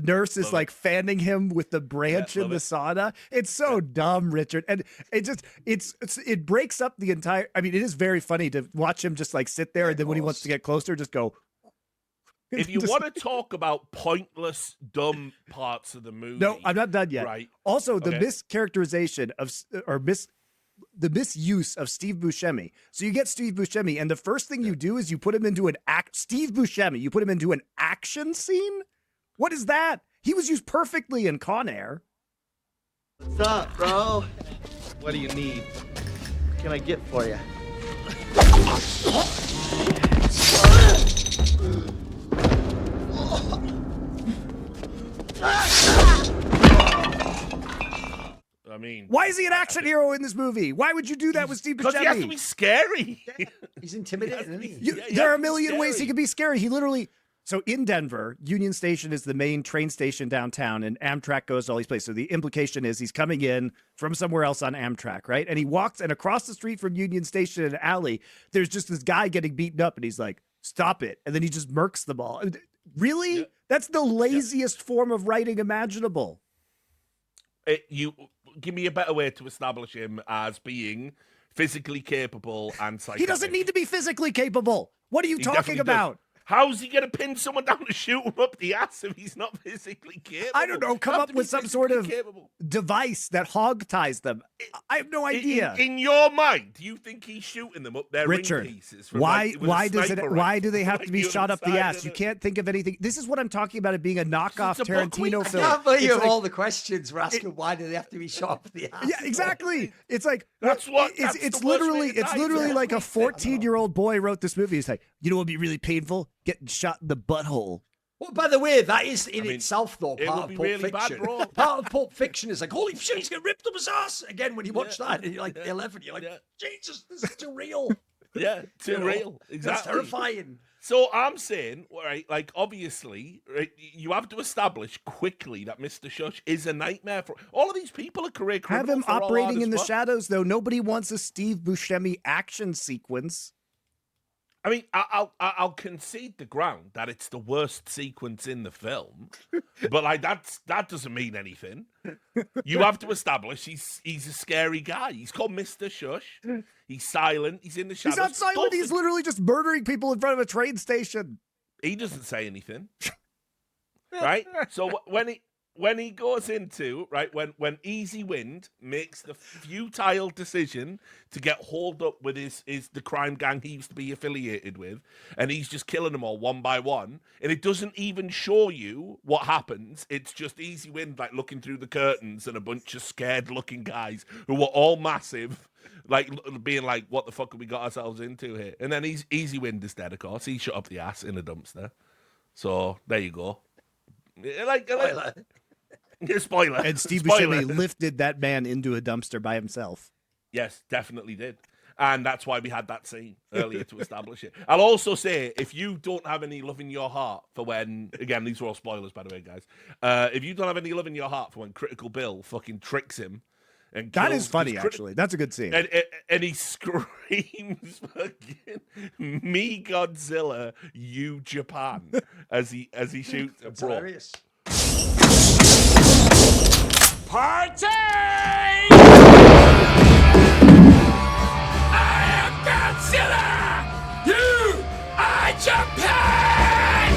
Speaker 1: nurse is like fanning him with the branch in the sauna. It's so dumb, Richard, and it breaks up the entire. I mean, it is very funny to watch him just like sit there, and then when he wants to get closer, just go.
Speaker 2: If you want to talk about pointless, dumb parts of the movie,
Speaker 1: no, I'm not done yet.
Speaker 2: Right.
Speaker 1: Also, the mischaracterization of the misuse of Steve Buscemi. So you get Steve Buscemi, and the first thing you do is you put him into Steve Buscemi. You put him into an action scene. What is that? He was used perfectly in Con Air.
Speaker 10: What's up, bro? What do you need? What can I get for you?
Speaker 2: I mean,
Speaker 1: why is he an action hero in this movie? Why would you do that with Steve Buscemi?
Speaker 2: Because he has to be scary.
Speaker 3: He's intimidating, isn't he?
Speaker 1: There are a million ways he could be scary. He literally. So in Denver, Union Station is the main train station downtown, and Amtrak goes to all these places. So the implication is he's coming in from somewhere else on Amtrak, right? And he walks, and across the street from Union Station in an alley, there's just this guy getting beaten up, and he's like, "Stop it!" And then he just murks them all. Really? Yeah. That's the laziest form of writing imaginable.
Speaker 2: You give me a better way to establish him as being physically capable and psychotic.
Speaker 1: He doesn't need to be physically capable. What are you talking about?
Speaker 2: How's he going to pin someone down to shoot him up the ass if he's not physically capable?
Speaker 1: I don't know. Come up with some sort of device that hog ties them. I have no idea.
Speaker 2: In your mind, do you think he's shooting them up their
Speaker 1: Richard,
Speaker 2: ring pieces?
Speaker 1: Why do they have to be shot up the ass? You can't think of anything. This is what I'm talking about, it being a knockoff Tarantino film.
Speaker 3: I can't believe all the questions we're asking. Why do they have to be shot up the ass?
Speaker 1: Yeah, exactly. It's like it's
Speaker 2: literally
Speaker 1: like a 14-year-old boy wrote this movie. He's like, you know what would be really painful? Getting shot in the butthole.
Speaker 3: Well, by the way, that is itself, though, part of Pulp
Speaker 2: really
Speaker 3: Fiction.
Speaker 2: Bad,
Speaker 3: part of Pulp Fiction is like, holy shit, he's going to rip up his ass. Again, when you watch that, and you're like 11, you're like, Jesus, this is too real.
Speaker 2: Yeah, too real. Exactly.
Speaker 3: That's terrifying.
Speaker 2: So I'm saying, right, like, obviously, right, you have to establish quickly that Mr. Shush is a nightmare for all of these people are career criminals.
Speaker 1: Have him operating in the shadows, though. Nobody wants a Steve Buscemi action sequence.
Speaker 2: I mean, I'll concede the ground that it's the worst sequence in the film, but like that doesn't mean anything. You have to establish he's a scary guy. He's called Mr. Shush. He's silent. He's in the shadows.
Speaker 1: He's not silent. He's literally just murdering people in front of a train station.
Speaker 2: He doesn't say anything, right? So when he goes into when Easy Wind makes the futile decision to get hauled up with the crime gang he used to be affiliated with, and he's just killing them all one by one, and it doesn't even show you what happens. It's just Easy Wind like looking through the curtains and a bunch of scared looking guys who were all massive, like being like, "What the fuck have we got ourselves into here?" And then Easy Wind is dead, of course. He shut up the ass in a dumpster. So there you go. Spoiler.
Speaker 1: And Steve Buscemi lifted that man into a dumpster by himself.
Speaker 2: Yes, definitely did. And that's why we had that scene earlier to establish it. I'll also say, if you don't have any love in your heart for when, again, these are all spoilers, by the way, guys. If you don't have any love in your heart for when Critical Bill fucking tricks him. And
Speaker 1: that is funny, actually. That's a good scene.
Speaker 2: And he screams, fucking, "Me Godzilla, you Japan," as he shoots a bro.
Speaker 3: Hilarious.
Speaker 11: Party! I am Godzilla! You are Japan!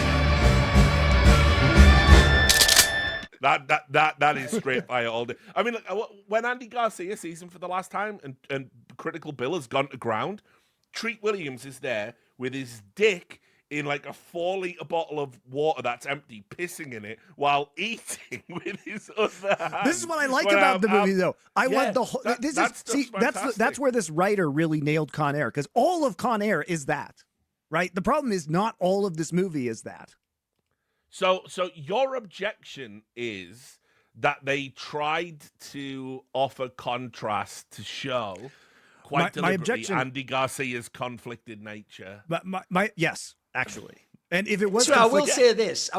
Speaker 2: That is straight fire all day. I mean, when Andy Garcia sees him for the last time and Critical Bill has gone to ground, Treat Williams is there with his dick in like a 4-liter bottle of water that's empty, pissing in it while eating with his other hand.
Speaker 1: This is what I like about the movie, though. I want the whole.
Speaker 2: That's
Speaker 1: That's where this writer really nailed Con Air, because all of Con Air is that, right? The problem is not all of this movie is that.
Speaker 2: So your objection is that they tried to offer contrast to show quite deliberately Andy Garcia's conflicted nature.
Speaker 1: But yes. Actually, and if it was,
Speaker 3: so I will say this.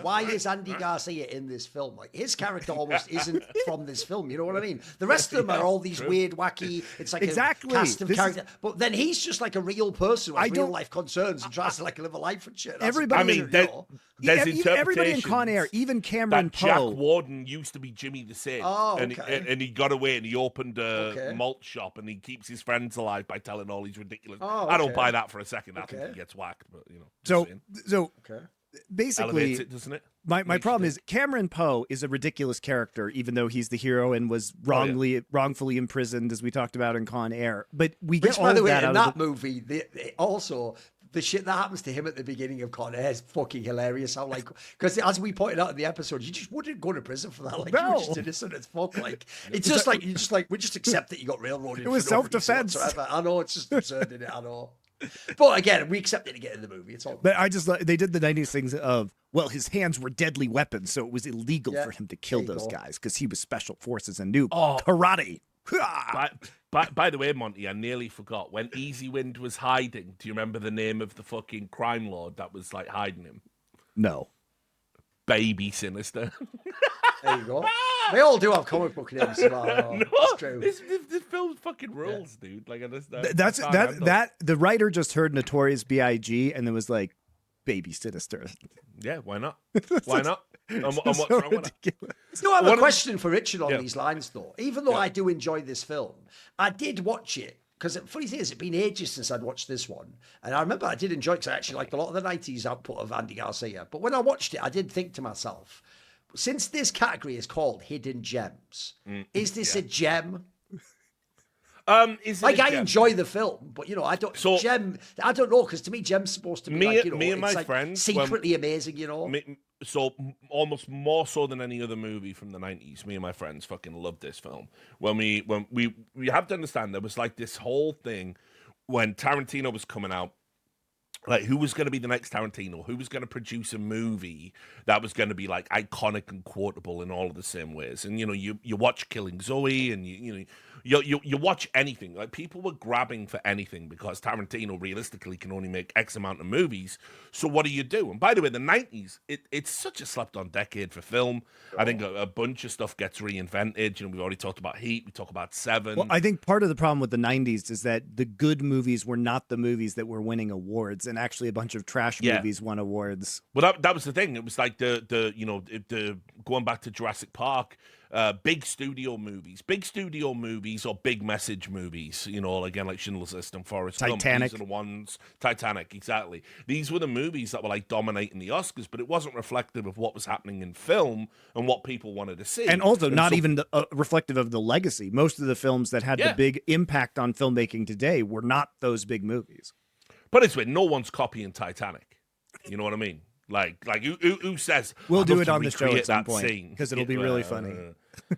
Speaker 3: Why is Andy Garcia in this film? Like, his character almost isn't from this film. You know what I mean? The rest of them are all these weird, wacky. It's like a cast of characters. But then he's just like a real person with real life concerns and tries to like live a life and shit.
Speaker 1: Everybody,
Speaker 2: there's
Speaker 1: everybody in Con Air, even Cameron Poe.
Speaker 2: Jack Warden used to be Jimmy the Sid, and he got away and he opened a malt shop and he keeps his friends alive by telling all these ridiculous. I don't buy that for a second. I think he gets whacked, but you know.
Speaker 1: So basically,
Speaker 2: elevates it, doesn't it?
Speaker 1: My problem is Cameron Poe is a ridiculous character, even though he's the hero and was wrongfully imprisoned, as we talked about in Con Air. But we get all
Speaker 3: by the way,
Speaker 1: that
Speaker 3: in
Speaker 1: out
Speaker 3: that
Speaker 1: of the
Speaker 3: movie. Also, the shit that happens to him at the beginning of Con Air is fucking hilarious. How because as we pointed out in the episode, you just wouldn't go to prison for that. Like, you were just innocent as fuck. Like, it's just like we just accept that you got railroaded.
Speaker 1: It was self-defense.
Speaker 3: I know, it's just absurd in it. I know. But again, we accept it to get in the movie. It's all.
Speaker 1: But they did the 90s things of, well, his hands were deadly weapons, so it was illegal for him to kill those guys because he was special forces and knew karate.
Speaker 2: By the way, Monty, I nearly forgot. When Easy Wind was hiding, do you remember the name of the fucking crime lord that was like hiding him?
Speaker 1: No.
Speaker 2: Baby Sinister.
Speaker 3: There you go. They all do have comic book names. No, it's true.
Speaker 2: This film fucking rules, dude. Like,
Speaker 1: the writer just heard Notorious B.I.G. and it was like, Baby Sinister.
Speaker 2: Yeah, why not? Why not? And what's wrong with that?
Speaker 3: No, I have a question for Richard on these lines, though. Even though I do enjoy this film, I did watch it. Because the funny thing is, it's been ages since I'd watched this one. And I remember I did enjoy it because I actually liked a lot of the 90s output of Andy Garcia. But when I watched it, I did think to myself, since this category is called Hidden Gems, is this a gem?
Speaker 2: Is it
Speaker 3: I enjoy the film, but I don't gem. I don't know, because to me, gem's supposed to be
Speaker 2: me and my friends
Speaker 3: secretly amazing.
Speaker 2: So almost more so than any other movie from the 90s, me and my friends fucking loved this film. When we have to understand, there was like this whole thing when Tarantino was coming out. Like, who was going to be the next Tarantino? Who was going to produce a movie that was going to be like iconic and quotable in all of the same ways? And you watch Killing Zoe, and you you watch anything. Like, people were grabbing for anything because Tarantino realistically can only make X amount of movies. So what do you do? And by the way, the 90s, it's such a slept-on decade for film. I think a bunch of stuff gets reinvented. You know, we've already talked about Heat. We talk about Seven.
Speaker 1: Well, I think part of the problem with the 90s is that the good movies were not the movies that were winning awards, and actually a bunch of trash movies won awards.
Speaker 2: Well, that was the thing. It was like the going back to Jurassic Park, big studio movies or big message movies. You know, again, like Schindler's List and Forrest Gump.
Speaker 1: Titanic.
Speaker 2: These are the ones. Titanic, exactly. These were the movies that were like dominating the Oscars, but it wasn't reflective of what was happening in film and what people wanted to see.
Speaker 1: And also not even reflective of the legacy. Most of the films that had the big impact on filmmaking today were not those big movies.
Speaker 2: But it's weird. No one's copying Titanic. You know what I mean? Like who says
Speaker 1: we'll
Speaker 2: I'd
Speaker 1: do
Speaker 2: love
Speaker 1: it
Speaker 2: to
Speaker 1: on the show
Speaker 2: recreate
Speaker 1: at some
Speaker 2: that
Speaker 1: point
Speaker 2: scene?
Speaker 1: because it'll be really funny.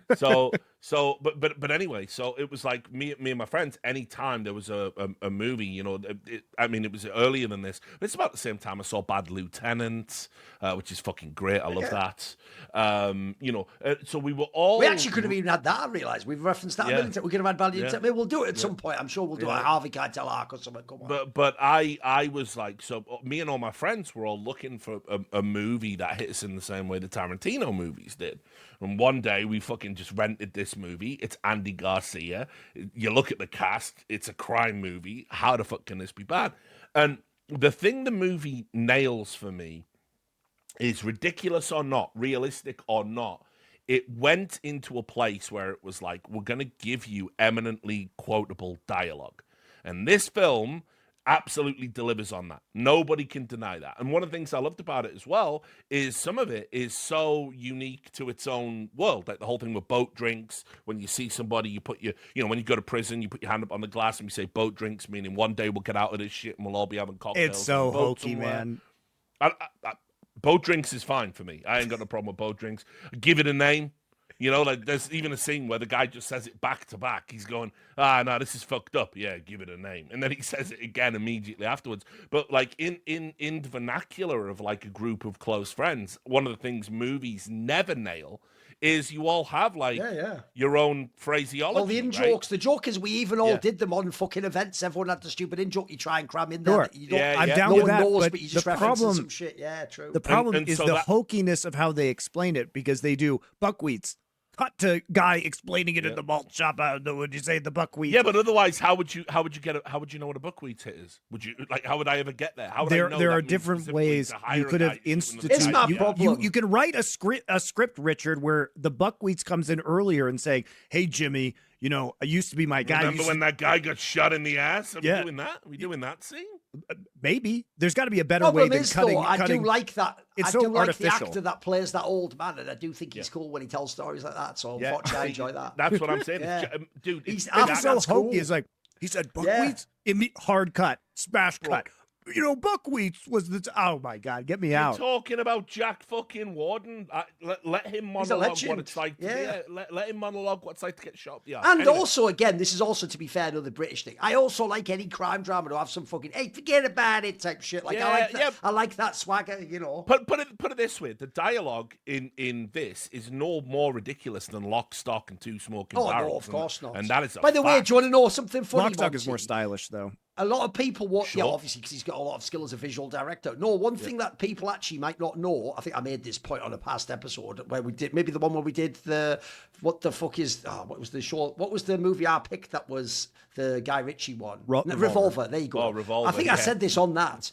Speaker 2: But anyway, so it was like me and my friends. Anytime there was a movie, you know, it was earlier than this, but it's about the same time I saw Bad Lieutenant, which is fucking great. I love that. So we were all.
Speaker 3: We actually could have even had that. I realised we've referenced that a million times. We could have had Bad Lieutenant. Maybe we'll do it at some point. I'm sure we'll do a Harvey Keitel arc or something. Come on.
Speaker 2: But I was like, so me and all my friends were all looking for a movie that hit us in the same way the Tarantino movies did. And one day we fucking just rented this movie. It's Andy Garcia. You look at the cast, it's a crime movie. How the fuck can this be bad? And the thing the movie nails for me is, ridiculous or not, realistic or not, it went into a place where it was like, we're going to give you eminently quotable dialogue. And this film absolutely delivers on that. Nobody can deny that. And one of the things I loved about it as well is some of it is so unique to its own world. Like the whole thing with boat drinks. When you see somebody, you put when you go to prison, you put your hand up on the glass and we say boat drinks, meaning one day we'll get out of this shit and we'll all be having cocktails.
Speaker 1: It's so hokey, man.
Speaker 2: Boat drinks is fine for me. I ain't got no problem with boat drinks. Give it a name. You know, like there's even a scene where the guy just says it back to back. He's going, no, this is fucked up. Yeah, give it a name. And then he says it again immediately afterwards. But like in the vernacular of like a group of close friends, one of the things movies never nail is you all have like your own phraseology.
Speaker 3: Well, the in-jokes. The joke is we even all did them on fucking events. Everyone had the stupid in-joke you try and cram in there.
Speaker 1: Sure.
Speaker 3: You don't,
Speaker 1: I'm down
Speaker 3: no
Speaker 1: with
Speaker 3: one
Speaker 1: that,
Speaker 3: knows,
Speaker 1: but
Speaker 3: you just
Speaker 1: the
Speaker 3: reference
Speaker 1: problem-
Speaker 3: some shit. Yeah, true.
Speaker 1: The problem
Speaker 2: And
Speaker 1: is
Speaker 2: so
Speaker 1: the
Speaker 2: that-
Speaker 1: hokiness of how they explain it, because they do buckwheats. Cut to guy explaining it in the malt shop. Would you say the buckwheat?
Speaker 2: Yeah, but otherwise, how would you know what a buckwheat is? Would you how would I ever get there? How would I know
Speaker 1: There
Speaker 2: that
Speaker 1: are
Speaker 2: means
Speaker 1: different
Speaker 2: specifically
Speaker 1: ways
Speaker 2: to hire
Speaker 1: you
Speaker 2: a
Speaker 1: could
Speaker 2: guy
Speaker 1: have
Speaker 2: to sit in the
Speaker 1: instituted.
Speaker 3: It's my problem.
Speaker 1: You can write a script, Richard, where the buckwheats comes in earlier and saying, "Hey, Jimmy, I used to be my guy."
Speaker 2: Remember when that guy got shot in the ass? Are we doing that? Are we doing that scene?
Speaker 1: Maybe there's got to be a better way
Speaker 3: Problem
Speaker 1: than
Speaker 3: is,
Speaker 1: cutting.
Speaker 3: though, I do like that.
Speaker 1: It's
Speaker 3: I
Speaker 1: so
Speaker 3: do like the
Speaker 1: artificial.
Speaker 3: actor that plays that old man, and I do think he's cool when he tells stories like that. So unfortunately, I enjoy that.
Speaker 2: That's what I'm saying.
Speaker 3: Yeah.
Speaker 2: Dude,
Speaker 3: He's
Speaker 1: It's so
Speaker 3: that's
Speaker 1: hokey.
Speaker 3: cool.
Speaker 1: It's like he said, buckwheats, hard cut, smash cut. Buckwheats was oh my god, get me out.
Speaker 2: You're talking about Jack fucking Warden. Let him monologue what
Speaker 3: legend.
Speaker 2: it's like. Let him monologue what it's like to get shot. Yeah.
Speaker 3: And
Speaker 2: Anyway.
Speaker 3: also, again, this is also, to be fair, another British thing. I also like any crime drama to have some fucking, hey, forget about it type shit. Like, I like that swagger,
Speaker 2: Put it this way: the dialogue in this is no more ridiculous than Lock, Stock, and Two Smoking Barrels.
Speaker 3: No, of course not.
Speaker 2: And that is.
Speaker 3: By the way, do you want to know something funny?
Speaker 1: Lock, Stock is
Speaker 3: Monty?
Speaker 1: more stylish, though.
Speaker 3: A lot of people watch,
Speaker 2: Sure.
Speaker 3: obviously, because he's got a lot of skill as a visual director. No, one thing that people actually might not know, I think I made this point on a past episode where we did, maybe the one where we did what was the show? What was the movie I picked that was the Guy Ritchie one? Revolver. There you go.
Speaker 2: Oh, Revolver,
Speaker 3: I think I said this on that.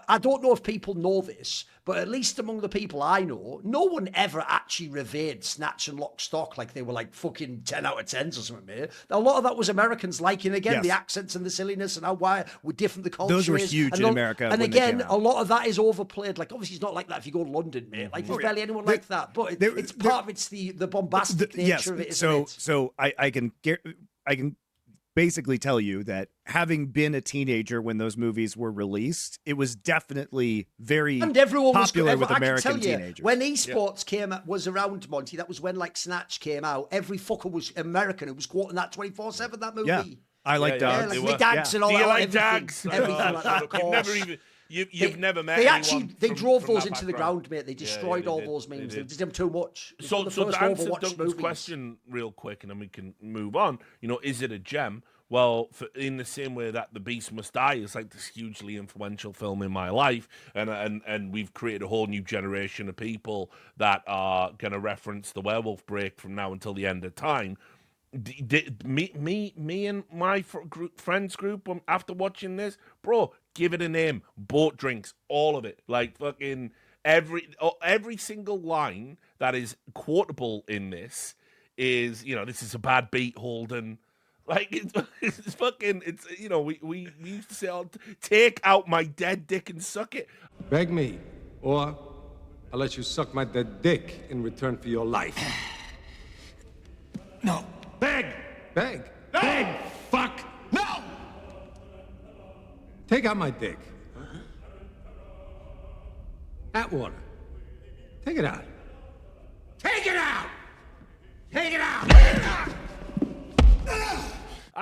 Speaker 3: I don't know if people know this, but at least among the people I know, no one ever actually revered Snatch and Lock, Stock like they were like fucking 10 out of 10s or something, mate. A lot of that was Americans liking, again, the accents and the silliness and how we're different the culture
Speaker 1: Those were
Speaker 3: is.
Speaker 1: huge
Speaker 3: And
Speaker 1: in America
Speaker 3: And
Speaker 1: when they
Speaker 3: again,
Speaker 1: came out.
Speaker 3: a lot of that is overplayed. Like, obviously, it's not like that if you go to London, mate. Like, there's barely anyone like that. But it's part of it's the bombastic nature of it, isn't it?
Speaker 1: So I can basically tell you that having been a teenager when those movies were released, it was definitely very
Speaker 3: And everyone
Speaker 1: popular with
Speaker 3: I can
Speaker 1: American
Speaker 3: tell you,
Speaker 1: teenagers.
Speaker 3: when esports was around, Monty, that was when like Snatch came out. Every fucker was American who was quoting that 24/7. That movie.
Speaker 1: Yeah. I like dogs.
Speaker 3: Like Dags and all
Speaker 2: Do you
Speaker 3: that.
Speaker 2: like
Speaker 3: everything,
Speaker 2: Dags?
Speaker 3: Everything like that. Of
Speaker 2: You've
Speaker 3: course.
Speaker 2: You've never met.
Speaker 3: They
Speaker 2: anyone
Speaker 3: they
Speaker 2: from-
Speaker 3: drove
Speaker 2: from
Speaker 3: those
Speaker 2: that
Speaker 3: into the
Speaker 2: background.
Speaker 3: ground, mate. They
Speaker 2: Yeah,
Speaker 3: destroyed
Speaker 2: they
Speaker 3: all
Speaker 2: did.
Speaker 3: those memes. They
Speaker 2: did.
Speaker 3: did them too much. It's
Speaker 2: So,
Speaker 3: one of the
Speaker 2: so
Speaker 3: first
Speaker 2: to answer
Speaker 3: Overwatch
Speaker 2: Duncan's
Speaker 3: movies.
Speaker 2: question real quick, and then we can move on. Is it a gem? Well, in the same way that The Beast Must Die is like this hugely influential film in my life, and we've created a whole new generation of people that are going to reference the werewolf break from now until the end of time. Me and my friends group, after watching this, bro, give it a name. Boat drinks, all of it. Like fucking every single line that is quotable in this is, this is a bad beat, Holden. Like it's fucking, we used to say, take out my dead dick and suck it.
Speaker 5: Beg me, or I'll let you suck my dead dick in return for your life.
Speaker 11: No. Beg.
Speaker 5: Beg.
Speaker 11: No. Beg. Fuck. No.
Speaker 5: Take out my dick. Atwater. Take it out.
Speaker 11: Take it out. Take it out.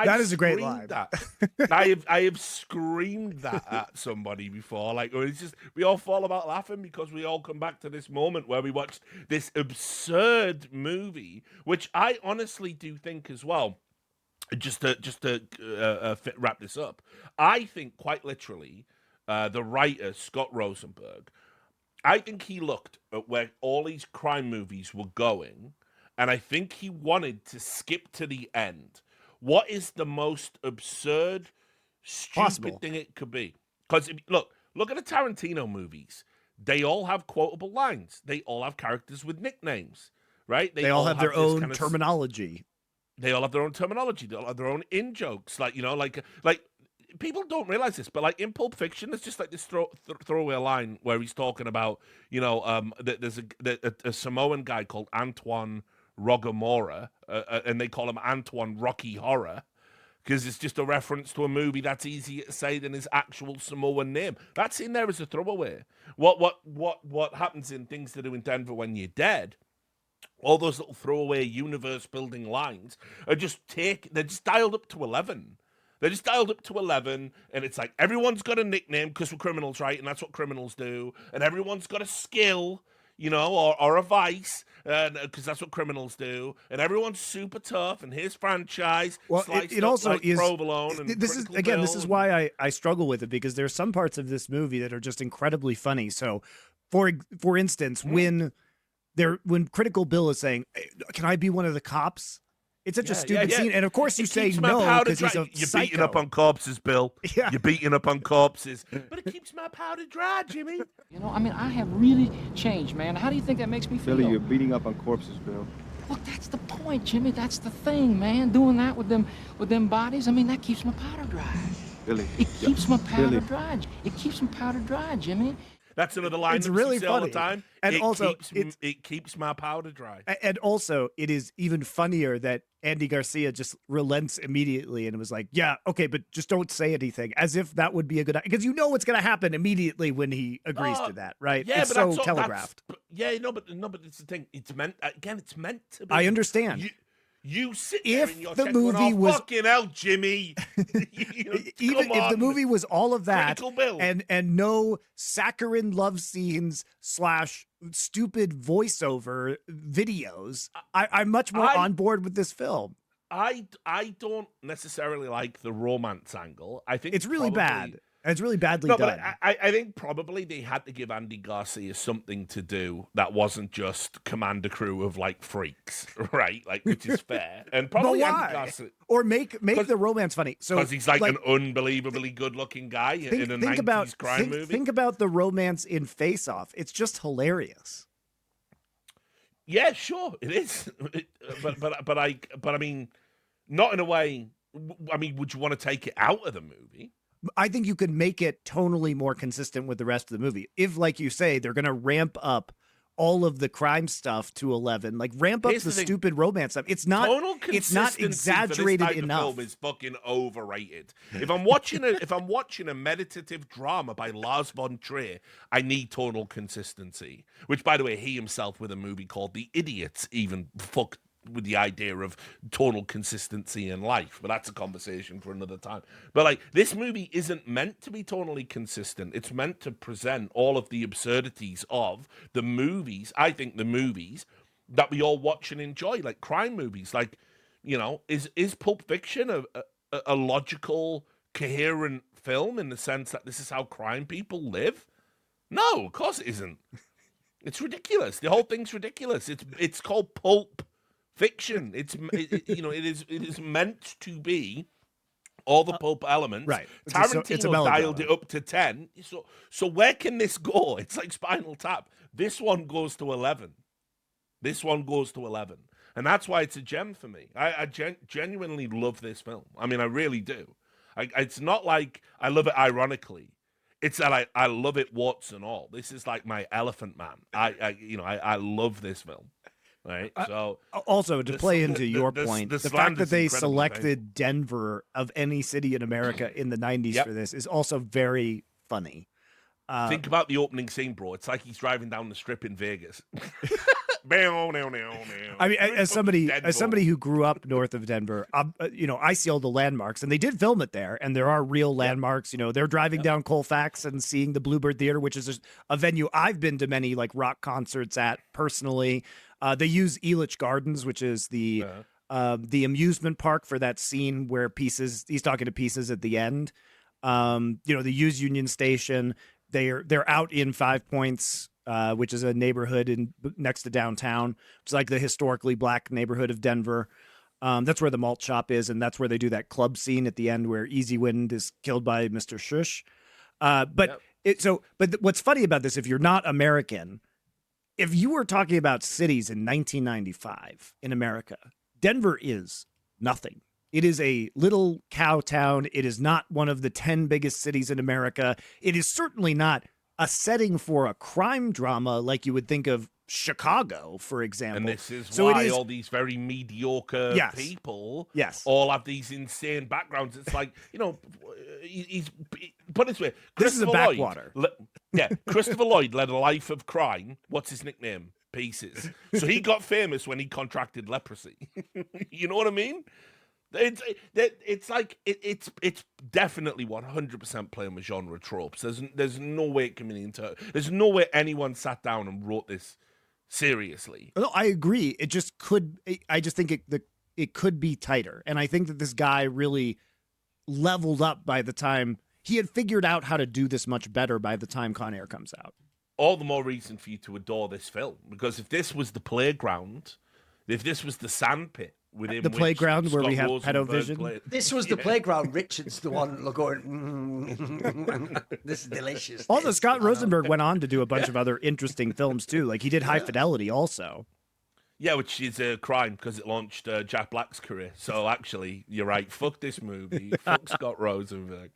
Speaker 1: That is a great
Speaker 2: screamed
Speaker 1: line.
Speaker 2: That. I have screamed that at somebody before. Like, it's just, we all fall about laughing because we all come back to this moment where we watched this absurd movie, which I honestly do think as well. Just to wrap this up, I think quite literally, the writer Scott Rosenberg, I think he looked at where all these crime movies were going, and I think he wanted to skip to the end. What is the most absurd, stupid thing it could be? Because look at the Tarantino movies. They all have quotable lines. They all have characters with nicknames, right?
Speaker 1: They all have their own terminology.
Speaker 2: They all have their own terminology. They all have their own in jokes. Like people don't realize this, but like in Pulp Fiction, there's just like this throwaway line where he's talking about, there's a Samoan guy called Antoine Rogomora, and they call him Antoine Rocky Horror because it's just a reference to a movie that's easier to say than his actual Samoan name. That's in there as a throwaway. What happens in Things to Do in Denver When You're Dead? All those little throwaway universe building lines are they're just dialed up to 11. They're just dialed up to 11, and it's like everyone's got a nickname because we're criminals, right? And that's what criminals do. And everyone's got a skill, or a vice, because that's what criminals do. And everyone's super tough, and here's franchise.
Speaker 1: Well, it also
Speaker 2: like
Speaker 1: is
Speaker 2: provolone and
Speaker 1: this is again. This is why I struggle with it, because there's some parts of this movie that are just incredibly funny. So, for instance, when Critical Bill is saying, hey, "Can I be one of the cops?" It's such a stupid scene, and of course you say no because he's a
Speaker 2: You're
Speaker 1: psycho.
Speaker 2: beating up on corpses, Bill.
Speaker 1: Yeah.
Speaker 2: You're beating up on corpses. But it keeps my powder dry, Jimmy.
Speaker 12: I have really changed, man. How do you think that makes me feel?
Speaker 6: Billy, you're beating up on corpses, Bill.
Speaker 12: Look, that's the point, Jimmy. That's the thing, man. Doing that with them bodies, that keeps my powder dry.
Speaker 6: Billy.
Speaker 12: It keeps my powder
Speaker 6: Billy.
Speaker 12: dry. It keeps my powder dry, Jimmy.
Speaker 2: That's another line
Speaker 1: It's
Speaker 2: that
Speaker 1: really
Speaker 2: we say all the
Speaker 1: funny.
Speaker 2: time.
Speaker 1: And also,
Speaker 2: it keeps my powder dry.
Speaker 1: And also, it is even funnier that Andy Garcia just relents immediately and was like, "Yeah, okay, but just don't say anything," as if that would be a good idea, because what's going to happen immediately when he agrees to that, right?
Speaker 2: Yeah,
Speaker 1: it's
Speaker 2: but
Speaker 1: so
Speaker 2: that's all,
Speaker 1: telegraphed.
Speaker 2: but it's the thing. It's meant to be.
Speaker 1: I understand.
Speaker 2: You sit there
Speaker 1: If
Speaker 2: in your
Speaker 1: the
Speaker 2: chest
Speaker 1: movie
Speaker 2: going,
Speaker 1: was
Speaker 2: fucking hell, Jimmy.
Speaker 1: Even if the movie was all of that
Speaker 2: Critical Bill.
Speaker 1: and no saccharine love scenes / stupid voiceover videos, I'm much more on board with this film.
Speaker 2: I don't necessarily like the romance angle. I think
Speaker 1: It's really bad. It's really badly
Speaker 2: no,
Speaker 1: done.
Speaker 2: but I think probably they had to give Andy Garcia something to do that wasn't just command a crew of like freaks, right? Like, which is fair. And probably
Speaker 1: But
Speaker 2: Andy
Speaker 1: why?
Speaker 2: Garcia,
Speaker 1: Or make the romance funny. So
Speaker 2: because he's like an unbelievably good-looking guy in a 90s crime movie.
Speaker 1: Think about the romance in Face Off. It's just hilarious.
Speaker 2: Yeah, sure, it is. But I mean, not in a way. I mean, would you want to take it out of the movie?
Speaker 1: I think you could make it tonally more consistent with the rest of the movie. If, like you say, they're going to ramp up all of the crime stuff to 11, like ramp up
Speaker 2: Here's
Speaker 1: the
Speaker 2: the thing.
Speaker 1: stupid romance stuff. It's not exaggerated
Speaker 2: for this type
Speaker 1: enough.
Speaker 2: Of film is fucking overrated. If I'm watching a meditative drama by Lars von Trier, I need tonal consistency. Which, by the way, he himself with a movie called The Idiots even fucked with the idea of tonal consistency in life, but that's a conversation for another time. But like, this movie isn't meant to be tonally consistent. It's meant to present all of the absurdities of the movies. I think the movies that we all watch and enjoy, like crime movies. Like, you know, is Pulp Fiction a logical, coherent film in the sense that this is how crime people live? No, of course it isn't. It's ridiculous. The whole thing's ridiculous. It's called Pulp Fiction. You know, it is meant to be all the pulp elements.
Speaker 1: Right.
Speaker 2: Tarantino dialed it up to 10. So where can this go? It's like Spinal Tap. This one goes to 11. This one goes to 11. And that's why it's a gem for me. I genuinely love this film. I mean, I really do. It's not like I love it ironically. It's that I love it warts and all. This is like my Elephant Man. I love this film. Right. So
Speaker 1: also to play into your point, the fact that they selected Denver of any city in America in the 90s for this is also very funny.
Speaker 2: Think about the opening scene, bro. It's like he's driving down the strip in Vegas.
Speaker 1: I mean, as somebody who grew up north of Denver, you know, I see all the landmarks, and they did film it there, and there are real landmarks. You know, they're driving down Colfax and seeing the Bluebird Theater, which is a venue I've been to many like rock concerts at personally. They use Elitch Gardens, which is the amusement park for that scene where he's talking to Pieces at the end. You know, they use Union Station. They're out in Five Points, which is a neighborhood next to downtown. It's like the historically black neighborhood of Denver. That's where the malt shop is, and that's where they do that club scene at the end where Easy Wind is killed by Mr. Shush. But what's funny about this, if you're not American, if you were talking about cities in 1995 in America, Denver is nothing. It is a little cow town. It is not one of the 10 biggest cities in America. It is certainly not a setting for a crime drama like you would think of Chicago, for example.
Speaker 2: And this is why all these very mediocre people all have these insane backgrounds. It's like, you know, he's put it this way.
Speaker 1: This is a backwater.
Speaker 2: Christopher Lloyd led a life of crime. What's his nickname? Pieces. So he got famous when he contracted leprosy. You know what I mean? It's like it's definitely 100% playing with genre tropes. There's no way it can be there's no way anyone sat down and wrote this seriously.
Speaker 1: No, I agree. It just could. I just think it could be tighter, and I think that this guy really leveled up by the time he had figured out how to do this much better by the time Con Air comes out.
Speaker 2: All the more reason for you to adore this film, because if this was the playground, if this was the sandpit.
Speaker 1: The playground where we have pedovision.
Speaker 3: This was the playground. Richard's the one going, this is delicious.
Speaker 1: Also, Scott Rosenberg went on to do a bunch of other interesting films, too. Like, he did High Fidelity also.
Speaker 2: Yeah, which is a crime because it launched Jack Black's career. So, actually, you're right. Fuck this movie. Fuck Scott Rosenberg.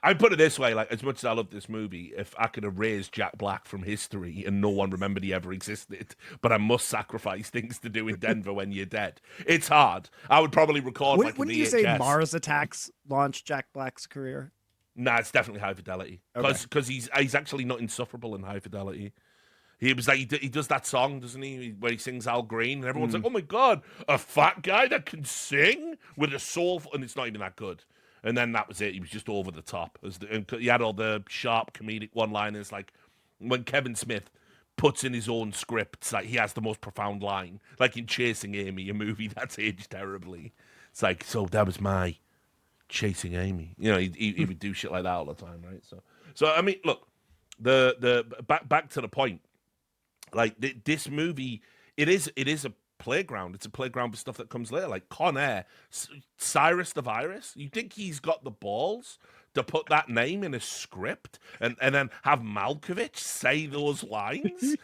Speaker 2: I put it this way, like, as much as I love this movie, if I could erase Jack Black from history and no one remembered he ever existed, but I must sacrifice things to do in Denver when you're dead. It's hard. I would probably record like a VHS.
Speaker 1: Wouldn't you say Mars Attacks launched Jack Black's career?
Speaker 2: Nah, it's definitely High Fidelity. Because he's actually not insufferable in High Fidelity. He was like, he does that song, doesn't he, where he sings Al Green, and everyone's like, oh my God, a fat guy that can sing with a soulful, and it's not even that good. And then that was it. He was just over the top. He had all the sharp comedic one-liners, like when Kevin Smith puts in his own scripts, like he has the most profound line, like in Chasing Amy, a movie that's aged terribly. It's like, so that was my Chasing Amy. You know, he would do shit like that all the time, right? So I mean, look, the back to the point. Like this movie, it is a playground. It's a playground for stuff that comes later, like Con Air, Cyrus the Virus. You think he's got the balls to put that name in a script and then have Malkovich say those lines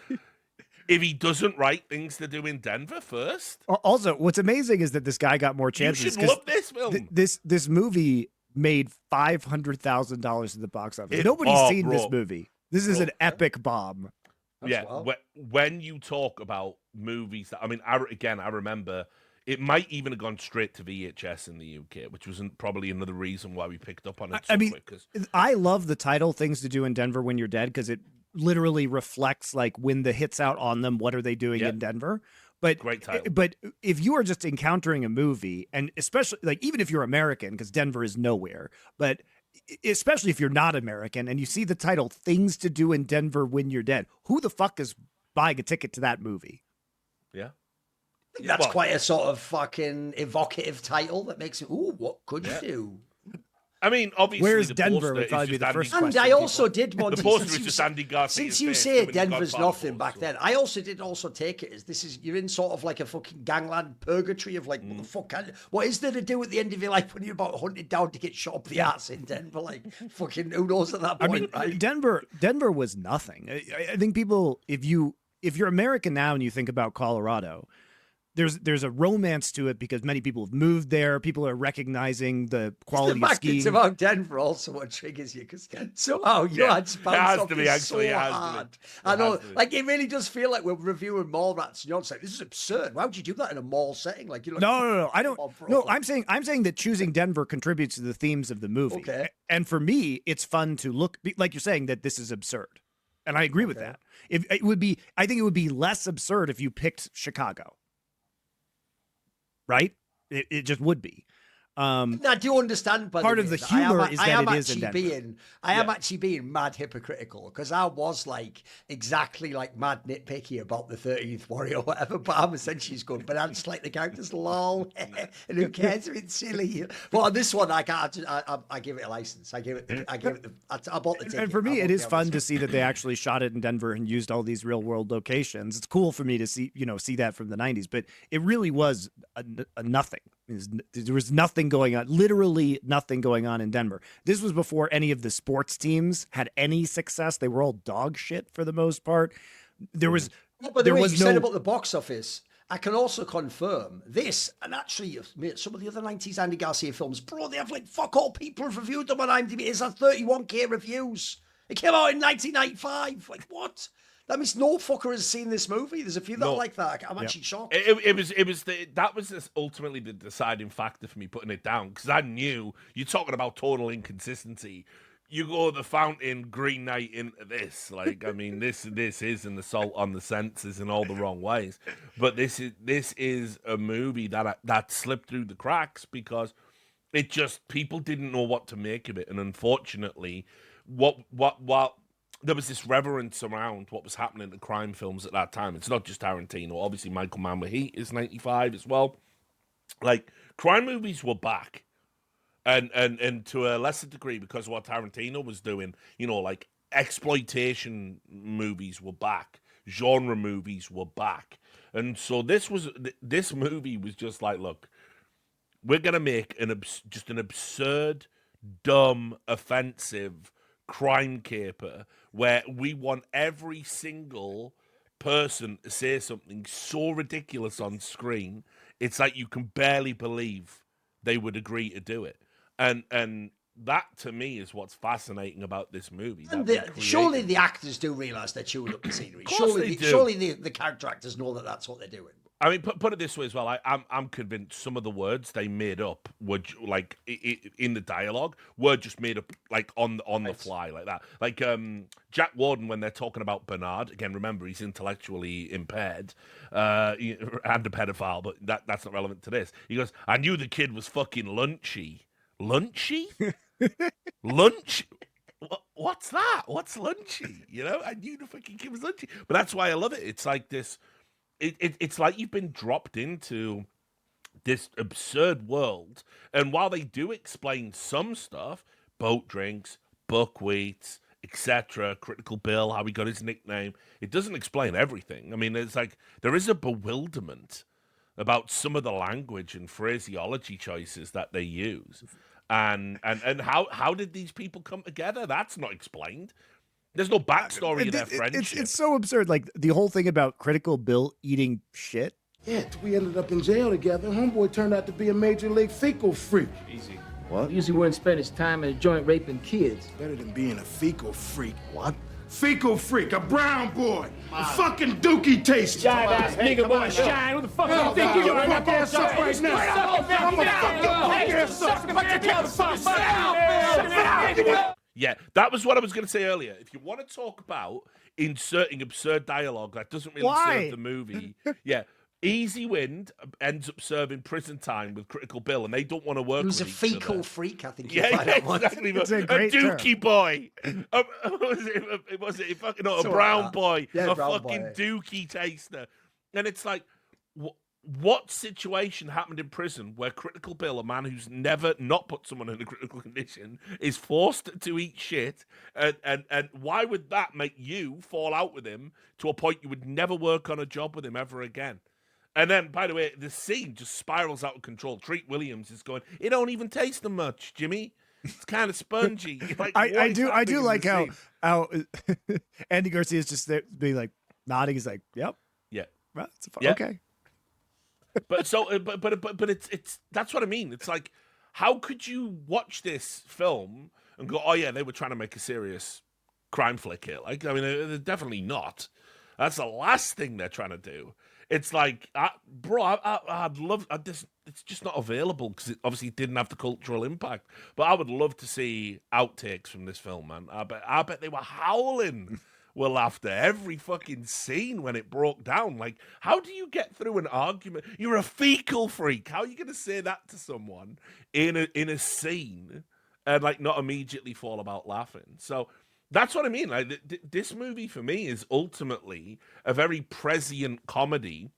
Speaker 2: if he doesn't write Things to Do in Denver first?
Speaker 1: Also, what's amazing is that this guy got more chances.
Speaker 2: You should love this film.
Speaker 1: This movie made $500,000 in the box office. Nobody's seen this movie. This is an epic bomb.
Speaker 2: When you talk about movies that, I mean, I remember it might even have gone straight to VHS in the UK, which was probably another reason why we picked up on it so quick.
Speaker 1: I love the title Things to Do in Denver When You're Dead, because it literally reflects like when the hit's out on them, what are they doing in Denver? But
Speaker 2: Great title.
Speaker 1: But if you are just encountering a movie, and especially like even if you're American, because Denver is nowhere, but especially if you're not American and you see the title "Things to Do in Denver When You're Dead," who the fuck is buying a ticket to that movie?
Speaker 2: Yeah.
Speaker 3: That's quite a sort of fucking evocative title that makes it, ooh, what could you do?
Speaker 2: I mean, obviously,
Speaker 1: Where's
Speaker 2: the
Speaker 1: Denver
Speaker 2: poster
Speaker 1: would
Speaker 2: is
Speaker 1: probably be
Speaker 2: just
Speaker 1: the
Speaker 2: Andy-
Speaker 1: first
Speaker 3: And
Speaker 1: question.
Speaker 3: I also did, Monty,
Speaker 2: The poster
Speaker 3: since
Speaker 2: is
Speaker 3: you
Speaker 2: just
Speaker 3: say-
Speaker 2: Andy Garcia's
Speaker 3: Since you
Speaker 2: face
Speaker 3: say
Speaker 2: doing
Speaker 3: Denver's
Speaker 2: Godfather
Speaker 3: nothing back
Speaker 2: poster.
Speaker 3: then, I also did take it as this is, you're in sort of like a fucking gangland purgatory of like, what the fuck, what is there to do at the end of your life when you're about hunted down to get shot up the ass in Denver? Like, fucking, who knows at that
Speaker 1: I
Speaker 3: point,
Speaker 1: mean,
Speaker 3: right?
Speaker 1: Denver was nothing. I think people, if you're American now and you think about Colorado, there's a romance to it because many people have moved there. People are recognizing the quality
Speaker 3: the
Speaker 1: of
Speaker 3: fact it's
Speaker 1: skiing.
Speaker 3: about Denver also what triggers you, because somehow your
Speaker 2: Yeah,
Speaker 3: hands
Speaker 2: it
Speaker 3: bounce
Speaker 2: has
Speaker 3: off
Speaker 2: to be,
Speaker 3: this
Speaker 2: actually,
Speaker 3: so
Speaker 2: it has to be.
Speaker 3: hard.
Speaker 2: It
Speaker 3: I know,
Speaker 2: has to be.
Speaker 3: like it really does feel like we're reviewing Mallrats, and you're like, this is absurd. Why would you do that in a mall setting? Like, you're like,
Speaker 1: No. I don't.
Speaker 3: come on, bro.
Speaker 1: No, I'm saying that choosing Denver contributes to the themes of the movie.
Speaker 3: Okay.
Speaker 1: And for me, it's fun to look like you're saying that this is absurd, and I agree with that. If it would be, I think it would be less absurd if you picked Chicago. Right? It just would be.
Speaker 3: I do understand, but
Speaker 1: Part of the humor is that it is in Denver.
Speaker 3: I am actually being mad hypocritical because I was like exactly like mad nitpicky about the 13th Warrior or whatever, but I'm essentially just going, but I just like the characters, lol, and who cares if it's silly. But on this one, I give it a license. I bought the ticket.
Speaker 1: And for me,
Speaker 3: I
Speaker 1: it
Speaker 3: won't
Speaker 1: is
Speaker 3: be able
Speaker 1: fun
Speaker 3: to-
Speaker 1: to see that they actually shot it in Denver and used all these real world locations. It's cool for me to see that from the 90s, but it really was a nothing. There was nothing going on, literally nothing going on in Denver. This was before any of the sports teams had any success. They were all dog shit for the most part. There was,
Speaker 3: But
Speaker 1: there
Speaker 3: the way
Speaker 1: was
Speaker 3: you said
Speaker 1: no.
Speaker 3: about the box office, I can also confirm this, and actually, some of the other 90s Andy Garcia films, bro, they have like fuck all people have reviewed them on IMDb. It's at 31k reviews. It came out in 1995. Like, what? That means no fucker has seen this movie. There's a few that are like that. I'm actually shocked.
Speaker 2: That was ultimately the deciding factor for me putting it down, because I knew you're talking about total inconsistency. You go the Fountain, Green Knight into this, like, I mean, this is an assault on the senses in all the wrong ways. But this is a movie that slipped through the cracks because it just, people didn't know what to make of it, and unfortunately, what there was this reverence around what was happening to crime films at that time. It's not just Tarantino. Obviously, Michael Mann with Heat is 95 as well. Like, crime movies were back. And to a lesser degree, because of what Tarantino was doing, like, exploitation movies were back. Genre movies were back. And so this movie was just like, look, we're going to make just an absurd, dumb, offensive crime caper where we want every single person to say something so ridiculous on screen, it's like you can barely believe they would agree to do it. And that, to me, is what's fascinating about this movie.
Speaker 3: And surely the actors do realise they're chewing up the scenery. Surely the character actors know that that's what they're doing.
Speaker 2: I mean, put it this way as well. I'm convinced some of the words they made up were like in the dialogue were just made up like on the fly like that. Like Jack Warden, when they're talking about Bernard, again, remember he's intellectually impaired and a pedophile, but that's not relevant to this. He goes, "I knew the kid was fucking lunchy." Lunchy? Lunch? What's that? What's lunchy? I knew the fucking kid was lunchy. But that's why I love it. It's like this. It's like you've been dropped into this absurd world, and while they do explain some stuff, boat drinks, buckwheats, etc., Critical Bill, how he got his nickname, it doesn't explain everything. I mean, it's like there is a bewilderment about some of the language and phraseology choices that they use, and how did these people come together? That's not explained. There's no backstory of their friendship.
Speaker 1: It's so absurd. Like the whole thing about Critical Bill eating shit.
Speaker 13: Yeah, we ended up in jail together. Homeboy turned out to be a major league fecal freak.
Speaker 12: Easy.
Speaker 13: What?
Speaker 12: Usually wouldn't spend his time in a joint raping kids.
Speaker 13: Better than being a fecal freak. What? Fecal freak, a brown boy, a fucking dookie taste.
Speaker 12: Jive ass nigga wanna shine. Who the fuck you think you are?
Speaker 13: Fuck ass up right now. I'm a fucking ass up.
Speaker 2: Yeah, that was what I was going to say earlier. If you want to talk about inserting absurd dialogue that doesn't really serve the movie, yeah, Easy Wind ends up serving prison time with Critical Bill, and they don't want to work.
Speaker 3: Who's a
Speaker 2: with each
Speaker 3: fecal
Speaker 2: other.
Speaker 3: freak? I think.
Speaker 2: Yeah,
Speaker 3: exactly.
Speaker 1: It's a
Speaker 2: a
Speaker 1: great
Speaker 2: dookie
Speaker 1: term.
Speaker 2: boy. Was it fucking a brown boy?
Speaker 3: Yeah,
Speaker 2: a
Speaker 3: brown
Speaker 2: fucking
Speaker 3: boy.
Speaker 2: dookie taster. And it's like, what situation happened in prison where Critical Bill, a man who's never not put someone in a critical condition, is forced to eat shit? And why would that make you fall out with him to a point you would never work on a job with him ever again? And then, by the way, the scene just spirals out of control. Treat Williams is going, it don't even taste them much, Jimmy. It's kind of spongy. Like,
Speaker 1: I do
Speaker 2: in
Speaker 1: like
Speaker 2: this
Speaker 1: how
Speaker 2: scene?
Speaker 1: Andy Garcia is just there being like nodding. He's like, "Yep,
Speaker 2: Yeah.
Speaker 1: well,
Speaker 2: Yeah.
Speaker 1: okay."
Speaker 2: But it's that's what I mean. It's like, how could you watch this film and go, oh yeah, they were trying to make a serious crime flick here? Like, I mean, they're definitely not. That's the last thing they're trying to do. It's like, I'd love this. It's just not available because it obviously didn't have the cultural impact. But I would love to see outtakes from this film, man. I bet they were howling with laughter every fucking scene when it broke down. Like, how do you get through an argument? You're a fecal freak. How are you going to say that to someone in a scene and like not immediately fall about laughing? So that's what I mean. Like, this movie for me is ultimately a very prescient comedy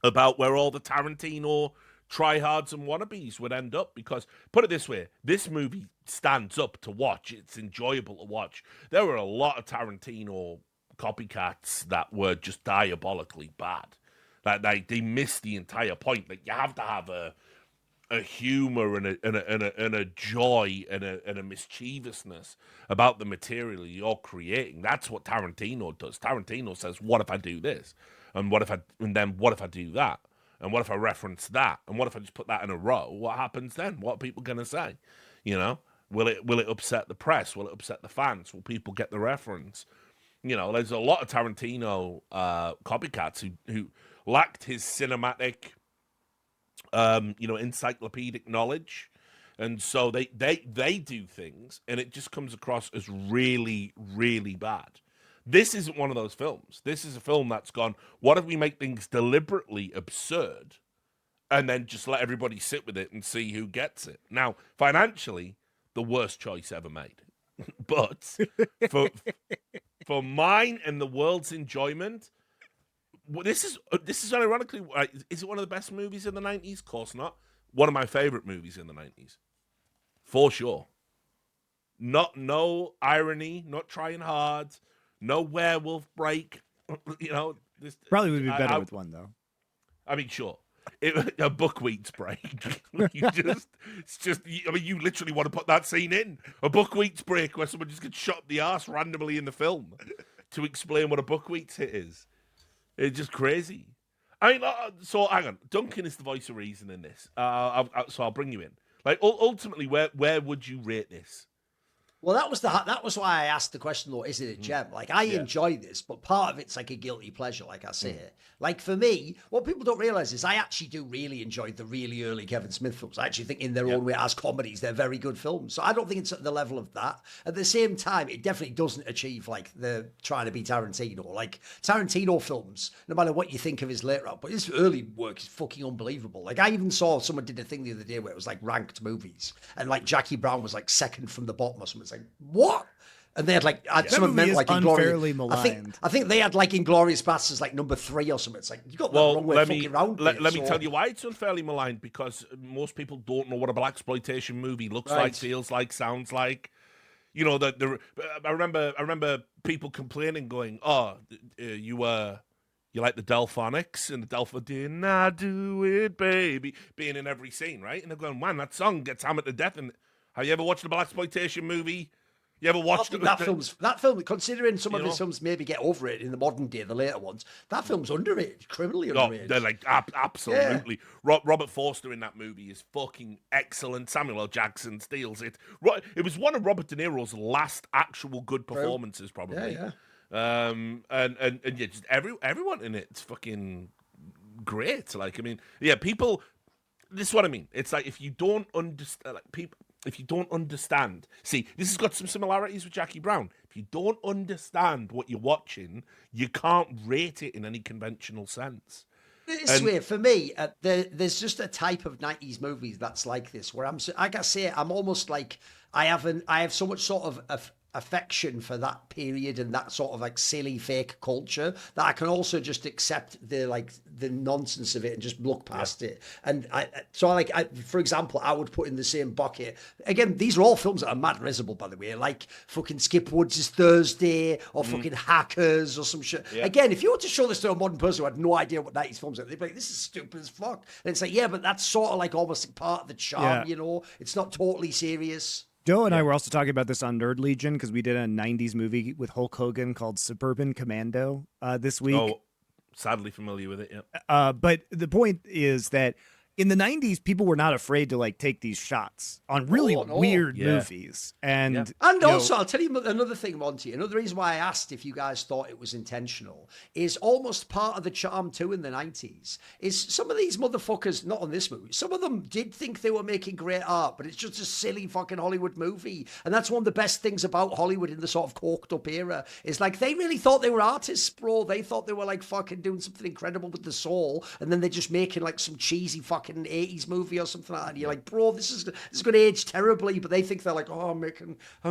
Speaker 2: about where all the Tarantino tryhards and wannabes would end up. Because, put it this way, this movie stands up to watch. It's enjoyable to watch. There were a lot of Tarantino copycats that were just diabolically bad. Like, they missed the entire point. Like, you have to have a humor and a joy and a mischievousness about the material you're creating. That's what Tarantino does. Tarantino says, "What if I do this? And what if I do that? And what if I reference that? And what if I just put that in a row? What happens then? What are people gonna say? You know, will it upset the press? Will it upset the fans? Will people get the reference? You know, there's a lot of Tarantino copycats who lacked his cinematic encyclopedic knowledge, and so they do things, and it just comes across as really, really bad. This isn't one of those films. This is a film that's gone, what if we make things deliberately absurd, and then just let everybody sit with it and see who gets it? Now, financially, the worst choice ever made, but for mine and the world's enjoyment. This is ironically, is it one of the best movies in the 90s? Of course not. One of my favorite movies in the 90s. For sure. No irony, not trying hard, no werewolf break. You know, this
Speaker 1: Probably would be better with one though.
Speaker 2: I mean, sure. A buckwheat's break. You literally want to put that scene in. A buckwheat's break where someone just gets shot up the arse randomly in the film to explain what a buckwheat's hit is. It's just crazy. I mean, so hang on. Duncan is the voice of reason in this. So I'll bring you in. Like, ultimately, where would you rate this?
Speaker 3: Well, that was why I asked the question, though, is it a gem? Like, I enjoy this, but part of it's like a guilty pleasure, like I say. Like, for me, what people don't realize is I actually do really enjoy the really early Kevin Smith films. I actually think in their own way, as comedies, they're very good films. So I don't think it's at the level of that. At the same time, it definitely doesn't achieve, like, the trying to be Tarantino. Like, Tarantino films, no matter what you think of his later on, but his early work is fucking unbelievable. Like, I even saw someone did a thing the other day where it was, like, ranked movies. And, like, Jackie Brown was, like, second from the bottom or something. It's like, what? And they had like some meant like
Speaker 1: unfairly
Speaker 3: Inglourious.
Speaker 1: maligned.
Speaker 3: I think they had like Inglourious Bastards like number 3 or something. It's like you got the wrong way of fucking around.
Speaker 2: Let me tell you why it's unfairly maligned, because most people don't know what a blaxploitation movie looks like, feels like, sounds like. You know, I remember people complaining, going, "Oh, you like the Delphonics and the didn't I do it, baby," being in every scene, right? And they're going, "Man, that song gets hammered to death." And have you ever watched a blaxploitation movie? You ever watched
Speaker 3: that film, considering some of his films maybe get overrated in the modern day, the later ones, that film's underrated, criminally underrated.
Speaker 2: They're like, absolutely. Yeah. Robert Forster in that movie is fucking excellent. Samuel L. Jackson steals it. It was one of Robert De Niro's last actual good performances, probably.
Speaker 3: Yeah.
Speaker 2: And yeah, just everyone in it's fucking great. Like, I mean, yeah, people. This is what I mean. It's like if you don't understand, if you don't understand, see, this has got some similarities with Jackie Brown. If you don't understand what you're watching, you can't rate it in any conventional sense.
Speaker 3: This way, for me, there's just a type of 90s movies that's like this, where I gotta say, I'm almost like I have so much sort of affection for that period and that sort of like silly fake culture that I can also just accept the nonsense of it and just look past it. And for example, I would put in the same bucket again. These are all films that are mad risible, by the way, like fucking Skip Woods' Thursday or fucking Hackers or some shit. Yeah. Again, if you were to show this to a modern person who had no idea what 90s films are, they'd be like, this is stupid as fuck. And it's like, yeah, but that's sort of like almost like part of the charm, you know? It's not totally serious.
Speaker 1: Joe and I were also talking about this on Nerd Legion because we did a 90s movie with Hulk Hogan called Suburban Commando this week.
Speaker 2: Oh, sadly familiar with it, yeah.
Speaker 1: But the point is that in the 90s, people were not afraid to like take these shots on really weird movies. And
Speaker 3: also, I'll tell you another thing, Monty. Another reason why I asked if you guys thought it was intentional is almost part of the charm too in the 90s is some of these motherfuckers, not on this movie, some of them did think they were making great art, but it's just a silly fucking Hollywood movie. And that's one of the best things about Hollywood in the sort of coked up era is like they really thought they were artists, bro. They thought they were like fucking doing something incredible with the soul, and then they're just making like some cheesy fucking 80s movie or something like that. And you're like, bro, this is going to age terribly, but they think they're like, oh, I'm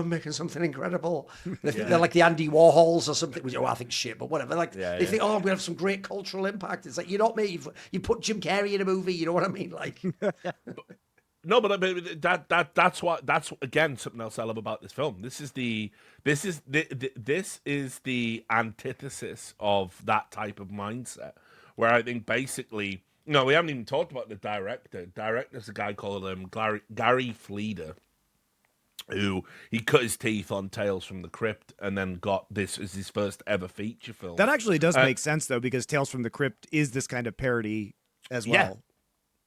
Speaker 3: making something incredible. They think they're like the Andy Warhols or something, which I think shit, but whatever. Like they think, oh, I'm gonna have some great cultural impact. It's like, you're not me. You put Jim Carrey in a movie, you know what I mean? Like
Speaker 2: No, but that's again something else I love about this film. This is the antithesis of that type of mindset, where I think basically, no, we haven't even talked about the director. Director's a guy called Gary Fleeder, who he cut his teeth on Tales from the Crypt and then got this as his first ever feature film.
Speaker 1: That actually does make sense though, because Tales from the Crypt is this kind of parody as well.
Speaker 2: Yeah.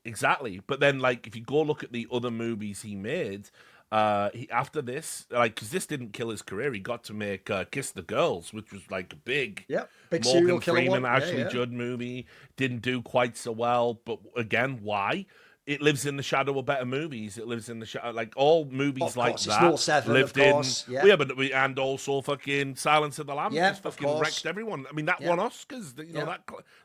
Speaker 2: Exactly, but then like if you go look at the other movies he made, after this, like because this didn't kill his career, he got to make Kiss the Girls, which was like a big Morgan Freeman, Ashley Judd movie. Didn't do quite so well, but again, why? It lives in the shadow of better movies. It lives in the shadow, like all movies like that.
Speaker 3: 7,
Speaker 2: lived
Speaker 3: of course.
Speaker 2: in, yeah, but and also fucking Silence of the Lambs just fucking wrecked everyone. I mean, that won Oscars. You know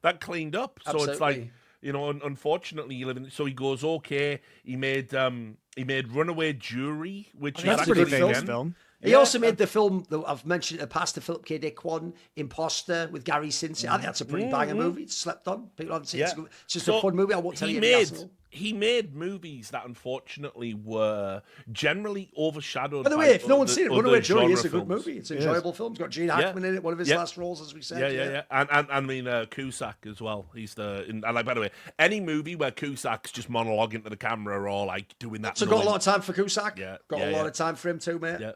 Speaker 2: that cleaned up. So it's like. You know, unfortunately, you live in. So he goes, okay. He made Runaway Jury, which is
Speaker 1: actually a pretty famous film.
Speaker 3: He also made the film that I've mentioned in the past, the Philip K. Dick one, Imposter, with Gary Sinise. I think that's a pretty banger movie. It's slept on. People haven't seen it. It's just a fun movie. I won't tell you.
Speaker 2: He made movies that unfortunately were generally overshadowed.
Speaker 3: By the way, if no one's seen it, Runaway Jury is a good movie. It's an enjoyable film. It's got Gene Hackman in it, one of his last roles, as we said.
Speaker 2: Yeah. And I mean, Cusack as well. He's and like, by the way, any movie where Cusack's just monologuing to the camera or like doing that.
Speaker 3: So got a lot of time for Cusack.
Speaker 2: Yeah.
Speaker 3: Got a lot of time for him too, mate.
Speaker 2: Yeah.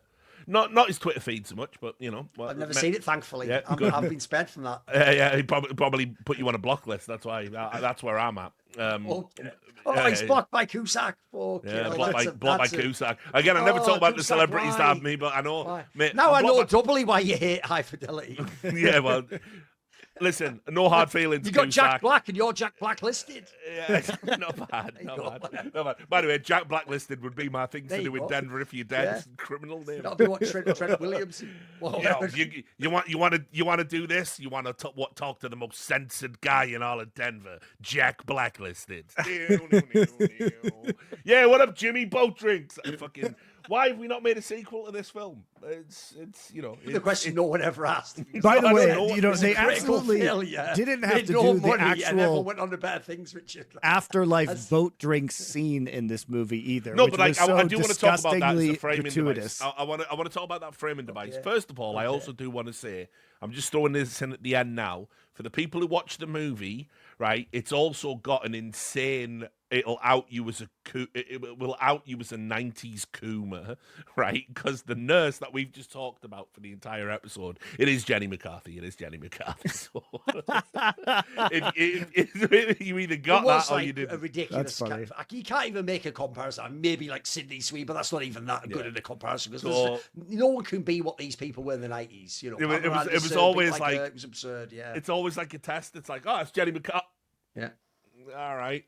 Speaker 2: Not his Twitter feed so much, but you know.
Speaker 3: I've never seen it, thankfully. Yeah, I've been spared from that.
Speaker 2: Yeah, he probably put you on a block list. That's why. That's where I'm at.
Speaker 3: He's blocked by Cusack.
Speaker 2: Blocked by Cusack. Again, I never talk about the celebrities that have me, but I know. Mate,
Speaker 3: now I know doubly why you hate High Fidelity.
Speaker 2: Yeah, well. Listen, no hard feelings.
Speaker 3: You got Jack Black and you're Jack Blacklisted.
Speaker 2: Yeah, not bad. By the way, Jack Blacklisted would be my thing to do in Denver if you're dead. Yeah. Criminal name.
Speaker 3: That'll be what Trent Williams.
Speaker 2: You want to do this? You want to talk to the most censored guy in all of Denver, Jack Blacklisted. Yeah, what up, Jimmy? Boat drinks. Why have we not made a sequel to this film? It's
Speaker 3: the question no one ever asked.
Speaker 1: By the way, they absolutely didn't have to do the actual
Speaker 3: went on to bad things, Richard.
Speaker 1: Afterlife boat drinks scene in this movie either.
Speaker 2: No,
Speaker 1: which
Speaker 2: but like,
Speaker 1: was so
Speaker 2: I do want to talk about that as a framing
Speaker 1: gratuitous.
Speaker 2: device. I want to talk about that framing device. First of all, I also do want to say, I'm just throwing this in at the end now for the people who watch the movie. Right, it's also got an insane. It will out you as a 90s Coomer, right? Because the nurse that we've just talked about for the entire episode, it is Jenny McCarthy. So if you either got that or you didn't.
Speaker 3: A ridiculous. You can't even make a comparison. Maybe like Sydney Sweeney, but that's not even that good in a comparison because no one can be what these people were in the 90s. You know,
Speaker 2: it was always like
Speaker 3: it was absurd. Yeah,
Speaker 2: it's always like a test. It's like, oh, it's Jenny McCarthy.
Speaker 3: Yeah.
Speaker 2: All right.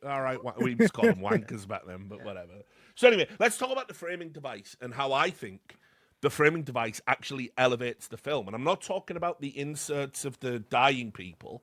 Speaker 2: We just called them wankers back then, but whatever. So anyway, let's talk about the framing device and how I think the framing device actually elevates the film. And I'm not talking about the inserts of the dying people.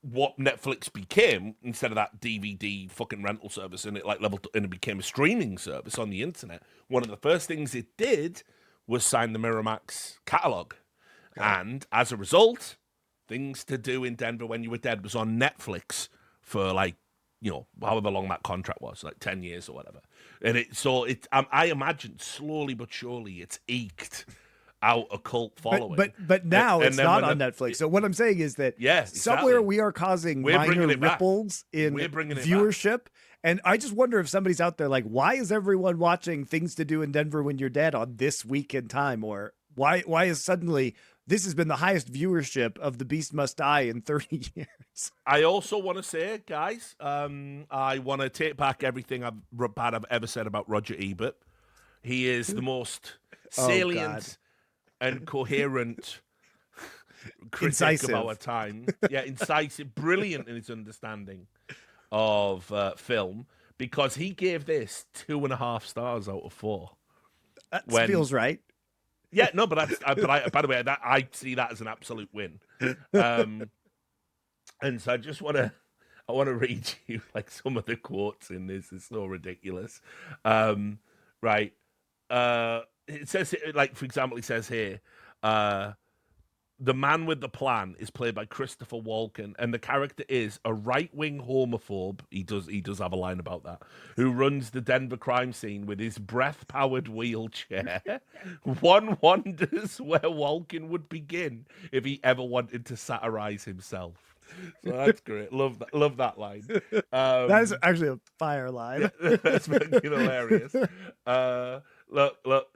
Speaker 2: what Netflix became, instead of that DVD fucking rental service, and it like leveled and it became a streaming service on the internet. One of the first things it did was sign the Miramax catalog, and as a result, Things to Do in Denver When You Were Dead was on Netflix for like, however long that contract was, like 10 years or whatever. And I imagine slowly but surely it's eked out a cult following.
Speaker 1: But now
Speaker 2: and
Speaker 1: it's
Speaker 2: then
Speaker 1: not
Speaker 2: when
Speaker 1: on Netflix. So what I'm saying is that somewhere
Speaker 2: exactly.
Speaker 1: we are causing
Speaker 2: We're bringing
Speaker 1: minor
Speaker 2: it back.
Speaker 1: ripples in
Speaker 2: We're bringing it
Speaker 1: viewership. And I just wonder if somebody's out there like, why is everyone watching Things to Do in Denver When You're Dead on this week in time? Or why is suddenly this has been the highest viewership of The Beast Must Die in 30 years?
Speaker 2: I also want to say, guys, I want to take back everything bad I've ever said about Roger Ebert. He is the most salient and coherent critic
Speaker 1: Incisive.
Speaker 2: of our time. Yeah, incisive, brilliant in his understanding of film, because he gave this 2.5 stars out of 4.
Speaker 1: That feels right.
Speaker 2: Yeah, no, but by the way, I see that as an absolute win. And so I want to read you like some of the quotes in this. It's so ridiculous. Right. It says, like, for example, it says here, the man with the plan is played by Christopher Walken, and the character is a right-wing homophobe. He does have a line about that. Who runs the Denver crime scene with his breath-powered wheelchair. One wonders where Walken would begin if he ever wanted to satirize himself. So that's great. Love that line.
Speaker 1: That is actually a fire line.
Speaker 2: Yeah, that's fucking hilarious. Look.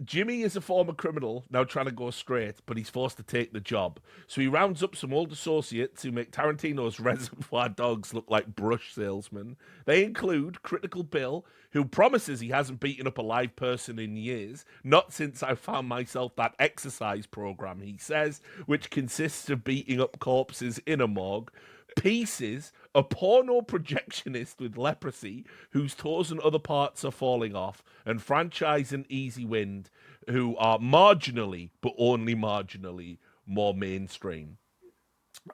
Speaker 2: Jimmy is a former criminal now trying to go straight, but he's forced to take the job. So he rounds up some old associates who make Tarantino's Reservoir Dogs look like brush salesmen. They include Critical Bill, who promises he hasn't beaten up a live person in years. Not since I found myself that exercise program, he says, which consists of beating up corpses in a morgue. Pieces, a porno projectionist with leprosy whose toes and other parts are falling off, and Franchise and Easy Wind, who are marginally, but only marginally, more mainstream.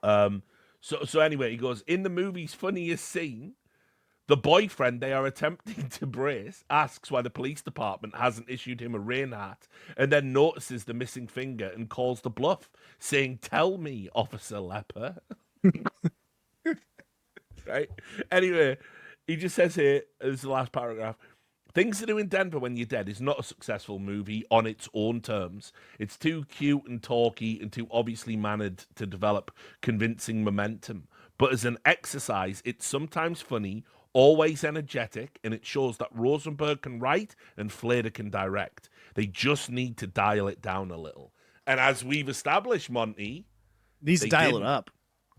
Speaker 2: So anyway, he goes, in the movie's funniest scene, the boyfriend they are attempting to brace asks why the police department hasn't issued him a rain hat, and then notices the missing finger and calls the bluff, saying, "Tell me, Officer Leper." Right? Anyway, he just says here, this is the last paragraph, Things to Do in Denver When You're Dead is not a successful movie on its own terms. It's too cute and talky and too obviously mannered to develop convincing momentum. But as an exercise, it's sometimes funny, always energetic, and it shows that Rosenberg can write and Flader can direct. They just need to dial it down a little. And as we've established, Monty...
Speaker 1: Needs to dial it up.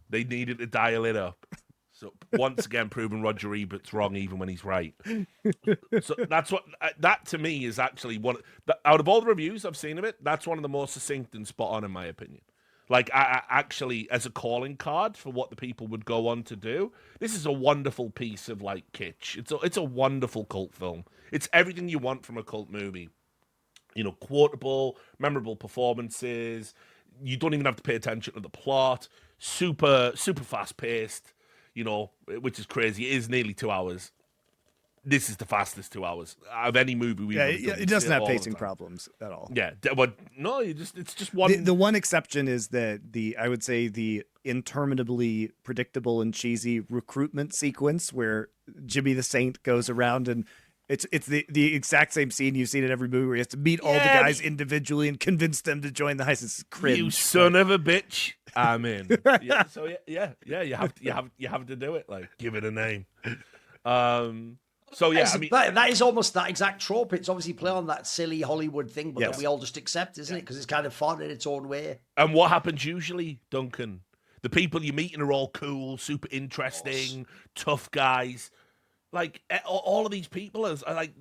Speaker 2: They needed to dial it up. So once again, proving Roger Ebert's wrong even when he's right. So that's what that to me is actually one. Out of all the reviews I've seen of it, that's one of the more succinct and spot on in my opinion. Like I actually, as a calling card for what the people would go on to do, this is a wonderful piece of like kitsch. It's a wonderful cult film. It's everything you want from a cult movie. Quotable, memorable performances. You don't even have to pay attention to the plot. Super fast paced. Which is crazy. It is nearly 2 hours. This is the fastest 2 hours of any movie we've ever done.
Speaker 1: It doesn't have pacing problems at all.
Speaker 2: Yeah, but no, it's just one.
Speaker 1: The one exception is that I would say the interminably predictable and cheesy recruitment sequence where Jimmy the Saint goes around and it's the exact same scene you've seen in every movie where he has to meet all the guys individually and convince them to join the heist. It's cringe.
Speaker 2: You son of a bitch. I'm in. Yeah, so yeah. You have to do it. Like, give it a name. So yeah, I mean,
Speaker 3: that is almost that exact trope. It's obviously play on that silly Hollywood thing, but that we all just accept, isn't it? Because it's kind of fun in its own way.
Speaker 2: And what happens usually, Duncan? The people you're meeting are all cool, super interesting, tough guys. Like all of these people are like.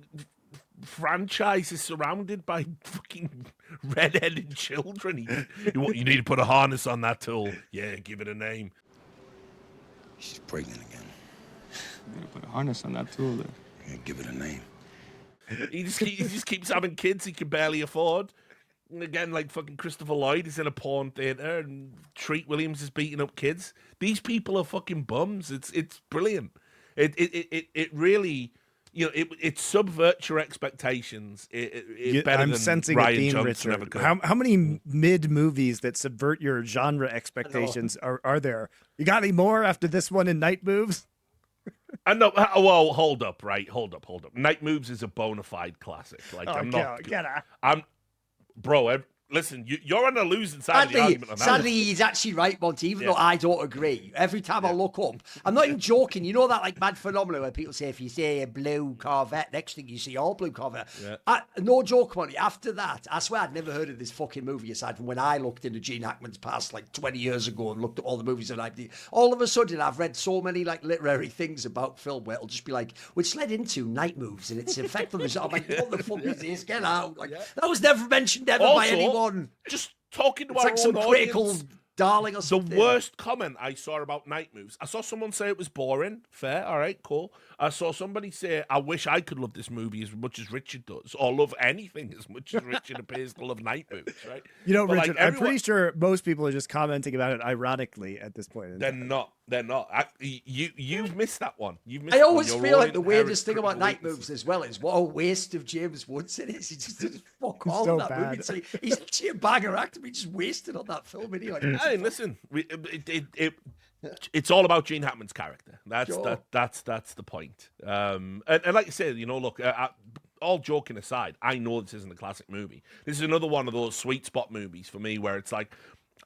Speaker 2: Franchise is surrounded by fucking red-headed children. You need to put a harness on that tool. Yeah, give it a name.
Speaker 9: She's pregnant again.
Speaker 6: I'm gonna put a harness on that tool there.
Speaker 9: Yeah, give it a name.
Speaker 2: He just keeps having kids he can barely afford. Again, like fucking Christopher Lloyd is in a porn theater and Treat Williams is beating up kids. These people are fucking bums. It's brilliant. It really, it subverts your expectations. Better
Speaker 1: I'm
Speaker 2: than
Speaker 1: sensing
Speaker 2: Ryan
Speaker 1: a theme,
Speaker 2: Johnson ever
Speaker 1: Richard.
Speaker 2: could.
Speaker 1: How many mid movies that subvert your genre expectations are there? You got any more after this one in Night Moves?
Speaker 2: I know. Well, hold up. Night Moves is a bona fide classic. Like bro. Listen, you're on the losing side of the argument on that.
Speaker 3: Sadly, he's actually right, Monty, even though I don't agree. Every time I look up, I'm not even joking. You know that like mad phenomenon where people say if you say a blue Corvette, next thing you see all blue Corvette.
Speaker 2: Yeah.
Speaker 3: No joke, Monty. After that, I swear I'd never heard of this fucking movie aside from when I looked into Gene Hackman's past like 20 years ago and looked at all the movies on IMDb. All of a sudden, I've read so many like literary things about film where it'll just be like, which led into Night Moves and its effect on the genre. I'm like, what the fuck is this? Get out. Like, that was never mentioned ever by anyone.
Speaker 2: Just talking to
Speaker 3: it's
Speaker 2: our
Speaker 3: like some
Speaker 2: own
Speaker 3: critical
Speaker 2: audience.
Speaker 3: darling or something.
Speaker 2: The worst comment I saw about Night Moves, I saw someone say it was boring. Fair, all right, cool. I saw somebody say, I wish I could love this movie as much as Richard does, or love anything as much as Richard appears to love Night Moves, right?
Speaker 1: But Richard, I'm pretty sure most people are just commenting about it ironically at this point.
Speaker 2: They're not. You've missed that one.
Speaker 3: I always feel like the weirdest thing about Night Moves as well is what a waste of James Woods it is. He just did fuck all in that movie. It's like, he's actually a bagger actor. He just wasted on that film. Like,
Speaker 2: hey, listen, it's all about Gene Hackman's character. That's the point. And like you said, look, all joking aside, I know this isn't a classic movie. This is another one of those sweet spot movies for me where it's like,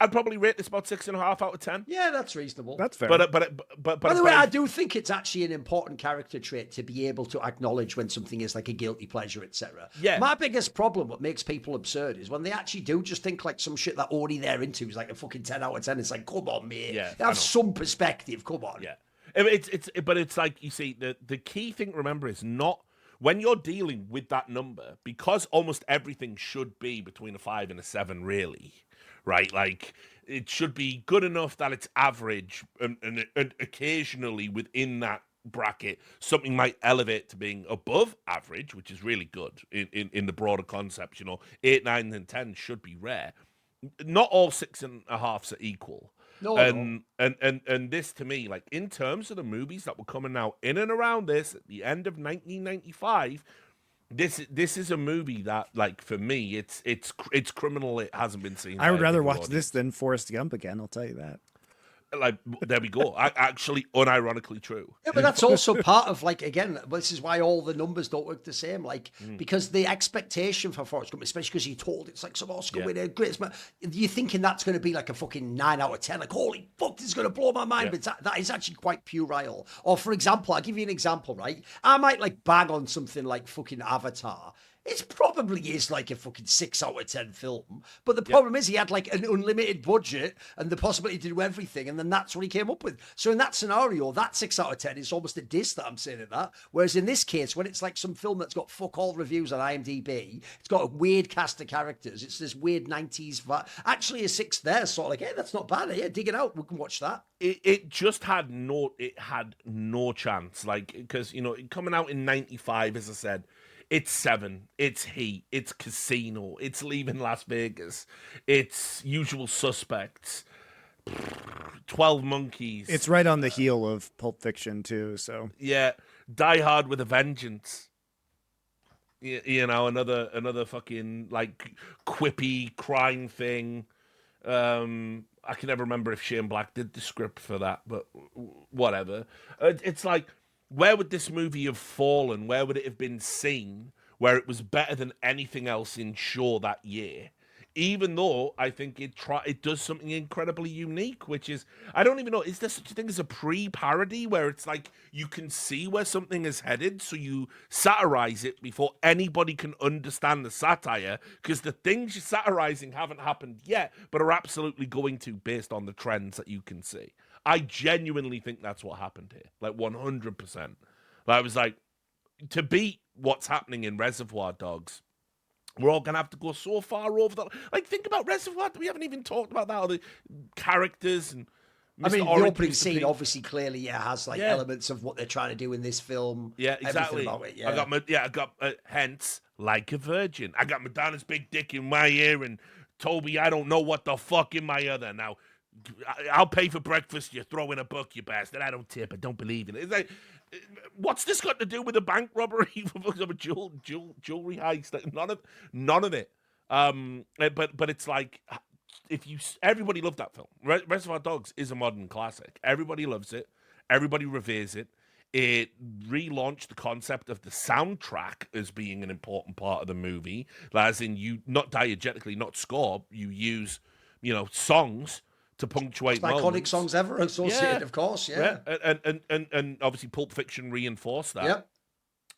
Speaker 2: I'd probably rate this about 6.5 out of 10.
Speaker 3: Yeah, that's reasonable.
Speaker 1: That's fair.
Speaker 3: By the way, I do think it's actually an important character trait to be able to acknowledge when something is like a guilty pleasure, etc.
Speaker 2: Yeah.
Speaker 3: My biggest problem, what makes people absurd, is when they actually do just think like some shit that only they're into is like a fucking 10 out of 10. It's like, come on, mate.
Speaker 2: Yeah,
Speaker 3: have some perspective. Come on.
Speaker 2: Yeah. But it's like, you see, the key thing to remember is not when you're dealing with that number, because almost everything should be between a 5 and a 7, really. Right, like it should be good enough that it's average, and occasionally within that bracket, something might elevate to being above average, which is really good in the broader concept. 8, 9, and 10 should be rare. Not all 6.5s are equal.
Speaker 3: No,
Speaker 2: and this to me, like in terms of the movies that were coming out in and around this at the end of 1995. This is a movie that, like, for me, it's criminal. It hasn't been seen.
Speaker 1: I would rather watch this than Forrest Gump again. I'll tell you that.
Speaker 2: Like, there we go. Actually, unironically true.
Speaker 3: Yeah, but that's also part of, like, again, this is why all the numbers don't work the same. Like, because the expectation for Forrest Gump, especially because you're told it's like some Oscar winner, great, you're thinking that's going to be like a fucking 9 out of 10. Like, holy fuck, this is going to blow my mind. But that is actually quite puerile. Or, for example, I'll give you an example, right? I might, like, bang on something like fucking Avatar. It probably is like a fucking 6 out of 10 film. But the problem is he had like an unlimited budget and the possibility to do everything. And then that's what he came up with. So in that scenario, that 6 out of 10 is almost a diss that I'm saying at that. Whereas in this case, when it's like some film that's got fuck all reviews on IMDb, it's got a weird cast of characters. It's this weird 90s actually a 6 there. Sort of like, hey, that's not bad. Yeah, dig it out. We can watch that.
Speaker 2: It just had no chance. Like, because, coming out in 95, as I said, it's Seven, it's Heat, it's Casino, it's Leaving Las Vegas, it's Usual Suspects, 12 Monkeys.
Speaker 1: It's right on the heel of Pulp Fiction too. So
Speaker 2: yeah, Die Hard with a Vengeance. Another fucking like quippy crime thing. I can never remember if Shane Black did the script for that, but whatever. It's like, where would this movie have fallen? Where would it have been seen where it was better than anything else in Shaw that year? Even though I think it does something incredibly unique, which is, I don't even know, is there such a thing as a pre-parody where it's like you can see where something is headed, so you satirize it before anybody can understand the satire, because the things you're satirizing haven't happened yet, but are absolutely going to based on the trends that you can see. I genuinely think that's what happened here, like 100%. I was like, to beat what's happening in Reservoir Dogs, we're all going to have to go so far over that. Like, think about Reservoir. We haven't even talked about that, or the characters and Mr.
Speaker 3: I mean,
Speaker 2: Orange,
Speaker 3: the opening
Speaker 2: Mr.
Speaker 3: scene
Speaker 2: Pink.
Speaker 3: obviously clearly has elements of what they're trying to do in this film.
Speaker 2: Yeah, exactly.
Speaker 3: About it,
Speaker 2: I got hence like a virgin. I got Madonna's big dick in my ear and Toby, I don't know what the fuck in my other. Now, I'll pay for breakfast. You throw in a book, you bastard. I don't tip. I don't believe in it. It's like, what's this got to do with a bank robbery of a jewelry heist? Like, none of it. But it's like, everybody loved that film. Reservoir Dogs is a modern classic. Everybody loves it. Everybody reveres it. It relaunched the concept of the soundtrack as being an important part of the movie. As in, you not diegetically, not score. You use, songs to punctuate
Speaker 3: iconic songs ever associated, of course. Yeah.
Speaker 2: And obviously, Pulp Fiction reinforced that.
Speaker 3: Yep.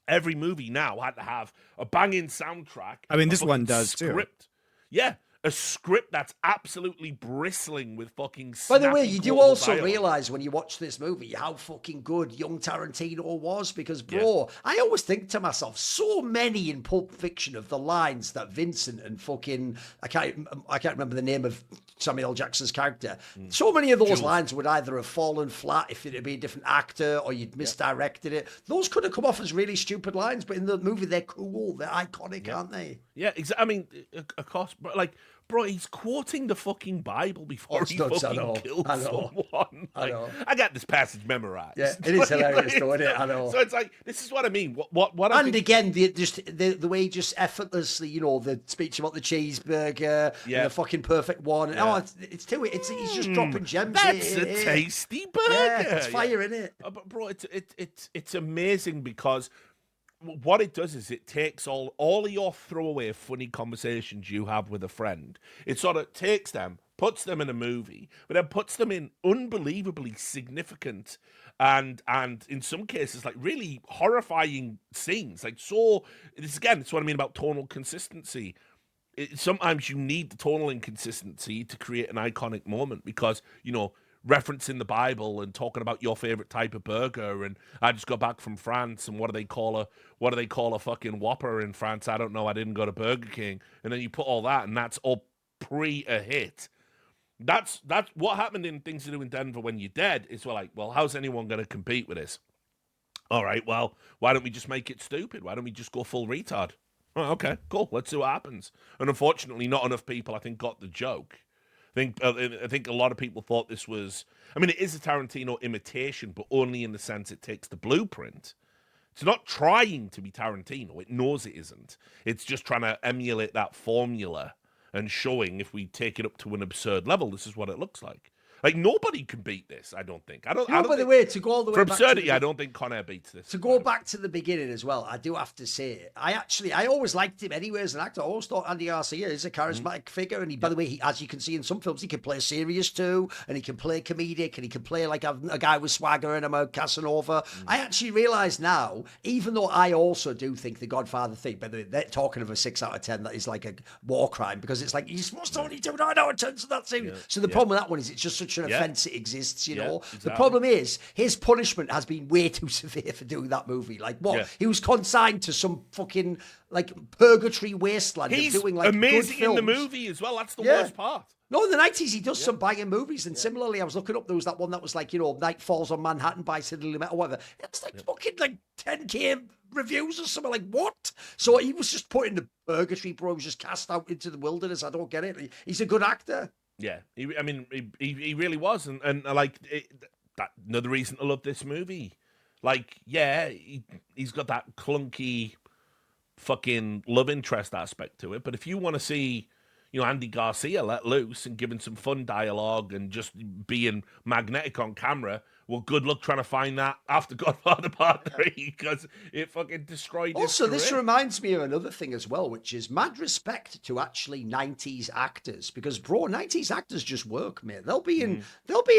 Speaker 2: Every movie now had to have a banging soundtrack.
Speaker 1: I mean, this one does
Speaker 2: script. Too. Yeah. A script that's absolutely bristling with fucking.
Speaker 3: By the way, you do also
Speaker 2: dialogue.
Speaker 3: realize when you watch this movie how fucking good young Tarantino was, because, bro, I always think to myself, so many in Pulp Fiction of the lines that Vincent and fucking I can't remember the name of Samuel L. Jackson's character. So many of those lines would either have fallen flat if it had been a different actor or you'd misdirected it. Those could have come off as really stupid lines, but in the movie they're cool, they're iconic, aren't they?
Speaker 2: Yeah, exactly. I mean, of course, but like. Bro, he's quoting the fucking Bible before he fucking kills someone. I got this passage memorized.
Speaker 3: Yeah, it is hilarious, though, isn't it? I know.
Speaker 2: So it's like, this is what I mean. What?
Speaker 3: And again, the way he just effortlessly, the speech about the cheeseburger, and the fucking perfect one. Yeah. Oh, it's he's just dropping gems.
Speaker 2: That's a tasty burger.
Speaker 3: Yeah, it's fire, isn't it?
Speaker 2: But bro, it's amazing because. What it does is it takes all of your throwaway funny conversations you have with a friend. It sort of takes them, puts them in a movie, but then puts them in unbelievably significant and in some cases like really horrifying scenes. Like, so it's what I mean about tonal consistency. Sometimes you need the tonal inconsistency to create an iconic moment because referencing the Bible and talking about your favorite type of burger, and I just got back from France, and what do they call a fucking Whopper in France? I don't know. I didn't go to Burger King, and then you put all that, and that's all pre a hit. That's what happened in Things to Do in Denver When You're Dead. Is we're like, well, how's anyone going to compete with this? All right, well, why don't we just make it stupid? Why don't we just go full retard? Oh, okay, cool. Let's see what happens. And unfortunately, not enough people, I think, got the joke. I think a lot of people thought this was. I mean, it is a Tarantino imitation, but only in the sense it takes the blueprint. It's not trying to be Tarantino. It knows it isn't. It's just trying to emulate that formula and showing if we take it up to an absurd level, this is what it looks like. Like, nobody can beat this, I don't think. I don't
Speaker 3: by the way, to go all the way
Speaker 2: for
Speaker 3: back
Speaker 2: absurdity, I don't think Con Air beats this.
Speaker 3: To go back to the beginning as well, I do have to say, I always liked him anyway as an actor. I always thought Andy Garcia is a charismatic figure. And by the way, as you can see in some films, he can play serious too, and he can play comedic, and he can play like a guy with swagger and a Casanova. I actually realise now, even though I also do think The Godfather thing, by the way, they're talking of a 6 out of 10, that is like a war crime, because it's like, you're supposed to only do 9 out of 10 to that scene. So the problem with that one is it's just such an offence it exists, Exactly. The problem is his punishment has been way too severe for doing that movie. Like, what? Yeah. He was consigned to some fucking like purgatory wasteland.
Speaker 2: He's
Speaker 3: of doing like
Speaker 2: amazing
Speaker 3: good
Speaker 2: in the
Speaker 3: films.
Speaker 2: movie as well. That's the worst part.
Speaker 3: No, in the 90s, he does some banging movies. And similarly, I was looking up, there was that one that was like, Night Falls on Manhattan by Sidney Lumet or whatever. It's like fucking like 10K reviews or something. Like, what? So he was just put in the purgatory, bro. He was just cast out into the wilderness. I don't get it. He's a good actor.
Speaker 2: Yeah, he really was, and like that. Another reason to love this movie, like, he's got that clunky, fucking love interest aspect to it. But if you want to see, Andy Garcia let loose and giving some fun dialogue and just being magnetic on camera, well, good luck trying to find that after Godfather Part 3 because it fucking destroyed his
Speaker 3: Also, this
Speaker 2: career.
Speaker 3: reminds me of another thing as well, which is mad respect to actually 90s actors, because, bro, 90s actors just work, mate. They'll be in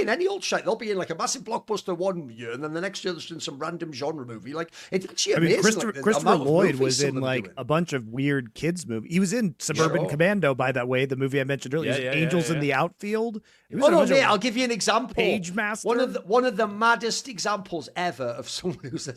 Speaker 3: any old shit. They'll be in like a massive blockbuster one year, and then the next year they're in some random genre movie. Like, it's actually amazing.
Speaker 1: Christopher Lloyd was in like a bunch of weird kids movies. He was in Suburban Commando, by that way, the movie I mentioned earlier. Angels in the Outfield.
Speaker 3: Oh no, mate! I'll give you an example.
Speaker 1: Page Master.
Speaker 3: One of the maddest examples ever of someone who's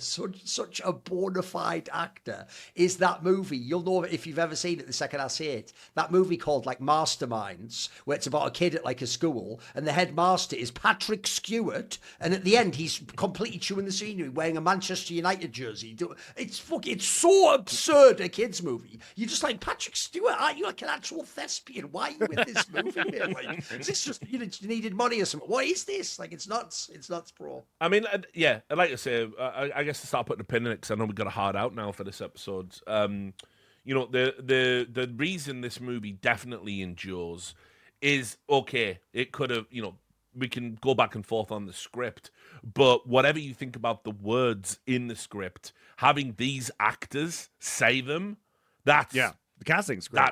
Speaker 3: such a bona fide actor is that movie. You'll know it if you've ever seen it the second I say it. That movie called like Masterminds, where it's about a kid at like a school, and the headmaster is Patrick Stewart, and at the end he's completely chewing the scenery, wearing a Manchester United jersey. It's so absurd, a kids movie. You're just like, Patrick Stewart, aren't you like an actual thespian? Why are you in this movie, man? Like, is this just you needed money or something? What is this? Like, it's nuts. It's nuts, bro.
Speaker 2: I mean, yeah, I'd like to say, I guess to start putting a pin in it, because I know we got a hard out now for this episode. You know, the reason this movie definitely endures is, okay, it could have, you know, we can go back and forth on the script, but whatever you think about the words in the script, having these actors say them, that's...
Speaker 1: Yeah, the casting's great.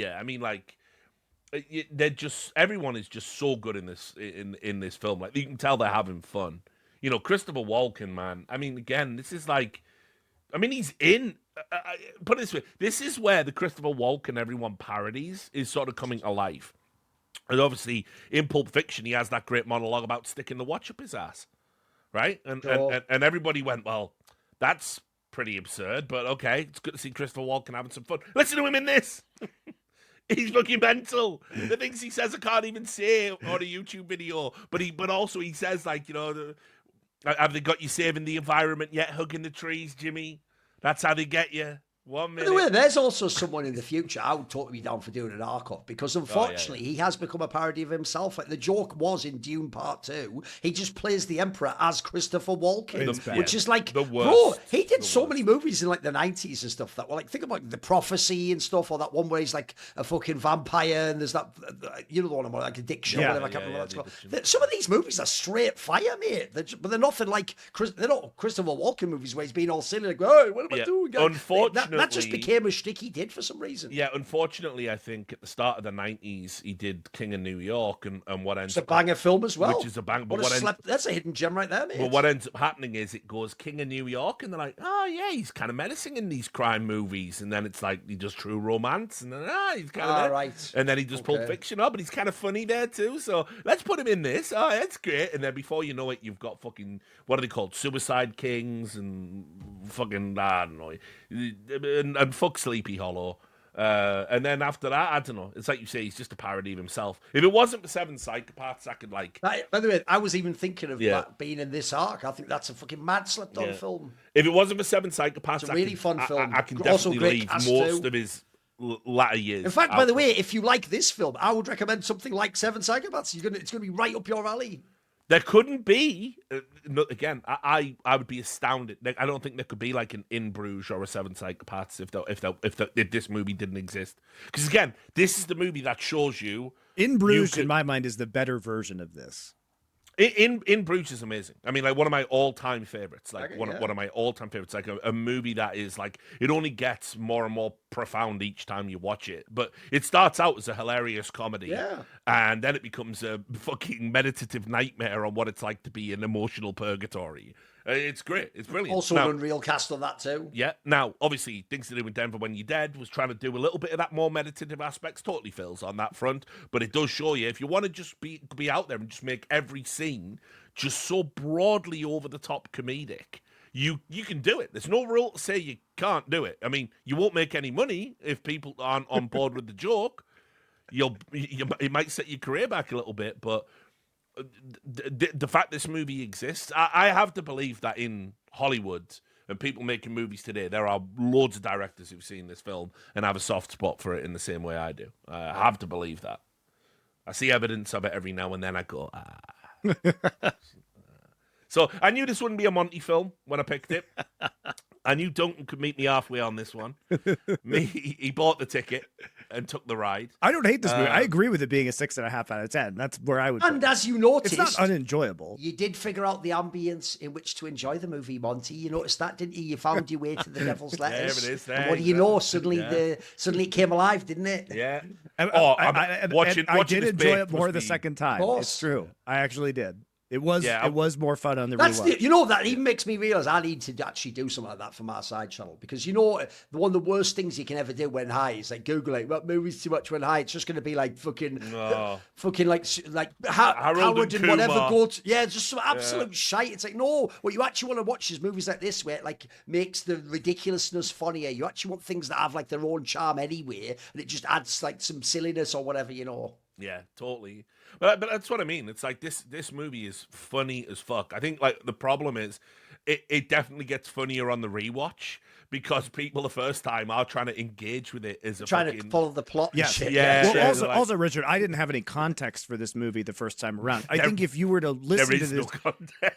Speaker 2: I mean, like, they're just, everyone is just so good in this film. Like, you can tell they're having fun. You know, Christopher Walken, man. I mean, again, this is like, I mean, he's in. Put it this way: this is where the Christopher Walken everyone parodies is sort of coming to life. And obviously, in Pulp Fiction, he has that great monologue about sticking the watch up his ass, right? And everybody went, well, that's pretty absurd, but okay, it's good to see Christopher Walken having some fun. Listen to him in this. He's fucking mental. The things he says I can't even say on a YouTube video. But also he says, like, you know, have they got you saving the environment yet, hugging the trees, Jimmy? That's how they get you. 1 minute.
Speaker 3: By the way, there's also someone in the future I would totally be down for doing an arc-off, because unfortunately he has become a parody of himself. Like the joke was in Dune Part 2, he just plays the Emperor as Christopher Walken, which is like,
Speaker 2: the worst.
Speaker 3: bro, he did so many movies in like the 90s and stuff that were like, think about The Prophecy and stuff, or that one where he's like a fucking vampire, and there's that, you know the one about like Addiction, whatever, I can't remember what it's called. Some of these movies are straight fire, mate. But they're nothing like, they're not Christopher Walken movies where he's being all silly, like, hey, what am I doing?
Speaker 2: Unfortunately,
Speaker 3: that just became a shtick he did for some reason.
Speaker 2: Yeah, unfortunately, I think at the start of the 90s, he did King of New York, and what ends
Speaker 3: up... It's a banger film as well.
Speaker 2: Which is a bang. But
Speaker 3: that's a hidden gem right there, mate.
Speaker 2: But what ends up happening is it goes King of New York, and they're like, oh, yeah, he's kind of menacing in these crime movies. And then it's like, he does True Romance, and then, he's kind of...
Speaker 3: right.
Speaker 2: And then he does Pulp Fiction, but he's kind of funny there, too. So let's put him in this. Oh, that's great. And then before you know it, you've got fucking... What are they called? Suicide Kings and fucking... I don't know. And fuck Sleepy Hollow. And then after that, I don't know. It's like you say, he's just a parody of himself. If it wasn't for Seven Psychopaths, I could like...
Speaker 3: By the way, I was even thinking of that being in this arc. I think that's a fucking mad slept-on film.
Speaker 2: If it wasn't for Seven Psychopaths,
Speaker 3: it's a really fun film.
Speaker 2: I can definitely leave most of his latter years.
Speaker 3: In fact, by the way, if you like this film, I would recommend something like Seven Psychopaths. It's going to be right up your alley.
Speaker 2: There couldn't be, again, I would be astounded. I don't think there could be like an In Bruges or a Seven Psychopaths if this movie didn't exist. Because again, this is the movie that shows you...
Speaker 1: In Bruges, in my mind, is the better version of this.
Speaker 2: In Bruges is amazing. I mean, like one of my all-time favorites. Like one of my all-time favorites. Like a movie that is like, it only gets more and more profound each time you watch it. But it starts out as a hilarious comedy, and then it becomes a fucking meditative nightmare on what it's like to be an emotional purgatory. It's great. It's brilliant.
Speaker 3: Also an Unreal cast on that too.
Speaker 2: Yeah. Now, obviously, Things to Do in Denver When You're Dead was trying to do a little bit of that more meditative aspects. Totally fails on that front, but it does show you if you want to just be out there and just make every scene just so broadly over the top comedic, you can do it. There's no rule to say you can't do it. I mean, you won't make any money if people aren't on board with the joke. It might set your career back a little bit, but the fact this movie exists, I have to believe that in Hollywood and people making movies today, there are loads of directors who've seen this film and have a soft spot for it in the same way I do. I have to believe that. I see evidence of it every now and then. I go, So I knew this wouldn't be a Monty film when I picked it. I knew Duncan could meet me halfway on this one. He bought the ticket and took the ride.
Speaker 1: I don't hate this movie. I agree with it being a 6.5 out of 10. That's where I would.
Speaker 3: And as you noticed,
Speaker 1: it's not unenjoyable.
Speaker 3: You did figure out the ambience in which to enjoy the movie, Monty. You noticed that, didn't you? You found your way to the Devil's Letters.
Speaker 2: There it is.
Speaker 3: And what do you know? Suddenly it came alive, didn't it?
Speaker 2: Yeah.
Speaker 1: I did enjoy it more the second time. It's true. I actually did. It was more fun on the rewatch.
Speaker 3: You know, that even makes me realize I need to actually do something like that for my side channel, because you know one of the worst things you can ever do when high is like Googling what movies too much when high. It's just going to be like fucking like Howard and whatever go to, just some absolute shite. It's like, no, what you actually want to watch is movies like this where it like makes the ridiculousness funnier. You actually want things that have like their own charm anyway, and it just adds like some silliness or whatever, you know.
Speaker 2: Yeah, totally. But that's what I mean. It's like this movie is funny as fuck. I think like the problem is it definitely gets funnier on the rewatch because people the first time are trying to engage with it as a
Speaker 3: trying to follow the plot.
Speaker 1: Yeah,
Speaker 3: and shit.
Speaker 1: Well, also, Richard, I didn't have any context for this movie the first time around. I think if you were to listen to this,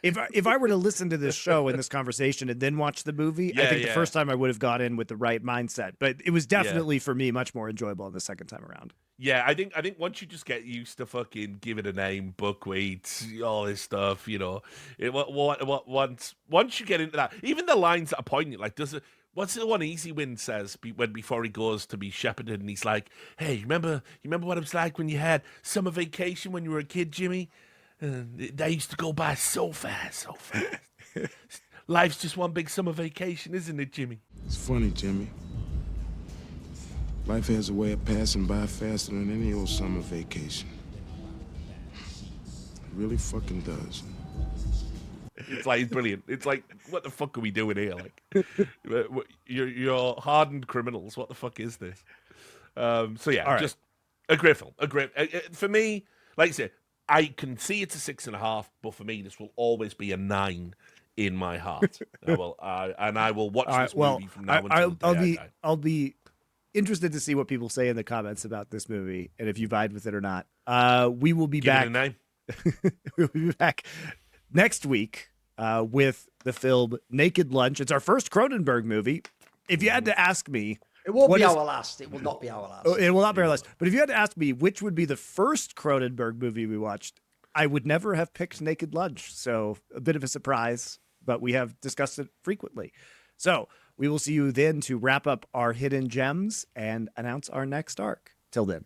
Speaker 1: if I were to listen to this show and this conversation and then watch the movie, I think the first time I would have got in with the right mindset. But it was definitely for me much more enjoyable the second time around.
Speaker 2: Yeah, I think once you just get used to fucking give it a name, buckwheat, all this stuff, you know, once you get into that, even the lines that are poignant, like what's the one Easy Win says before he goes to be shepherded, and he's like, "Hey, remember what it was like when you had summer vacation when you were a kid, Jimmy? They used to go by so fast, so fast. Life's just one big summer vacation, isn't it, Jimmy?"
Speaker 13: It's funny, Jimmy. Life has a way of passing by faster than any old summer vacation. It really fucking does.
Speaker 2: It's like brilliant. It's like, what the fuck are we doing here? Like, you're hardened criminals. What the fuck is this? So yeah, just a great film. For me, like I said, I can see it's a 6.5, but for me, this will always be a 9 in my heart. I will watch this movie from now until the day I die.
Speaker 1: I'll be interested to see what people say in the comments about this movie and if you vibe with it or not. We will be back.
Speaker 2: Give it a 9.
Speaker 1: We'll be back next week with the film Naked Lunch. It's our first Cronenberg movie. If you had to ask me,
Speaker 3: it won't be our last. It will not be our last.
Speaker 1: It will not be our last. But if you had to ask me which would be the first Cronenberg movie we watched, I would never have picked Naked Lunch. So a bit of a surprise, but we have discussed it frequently. So we will see you then to wrap up our hidden gems and announce our next arc. Till then.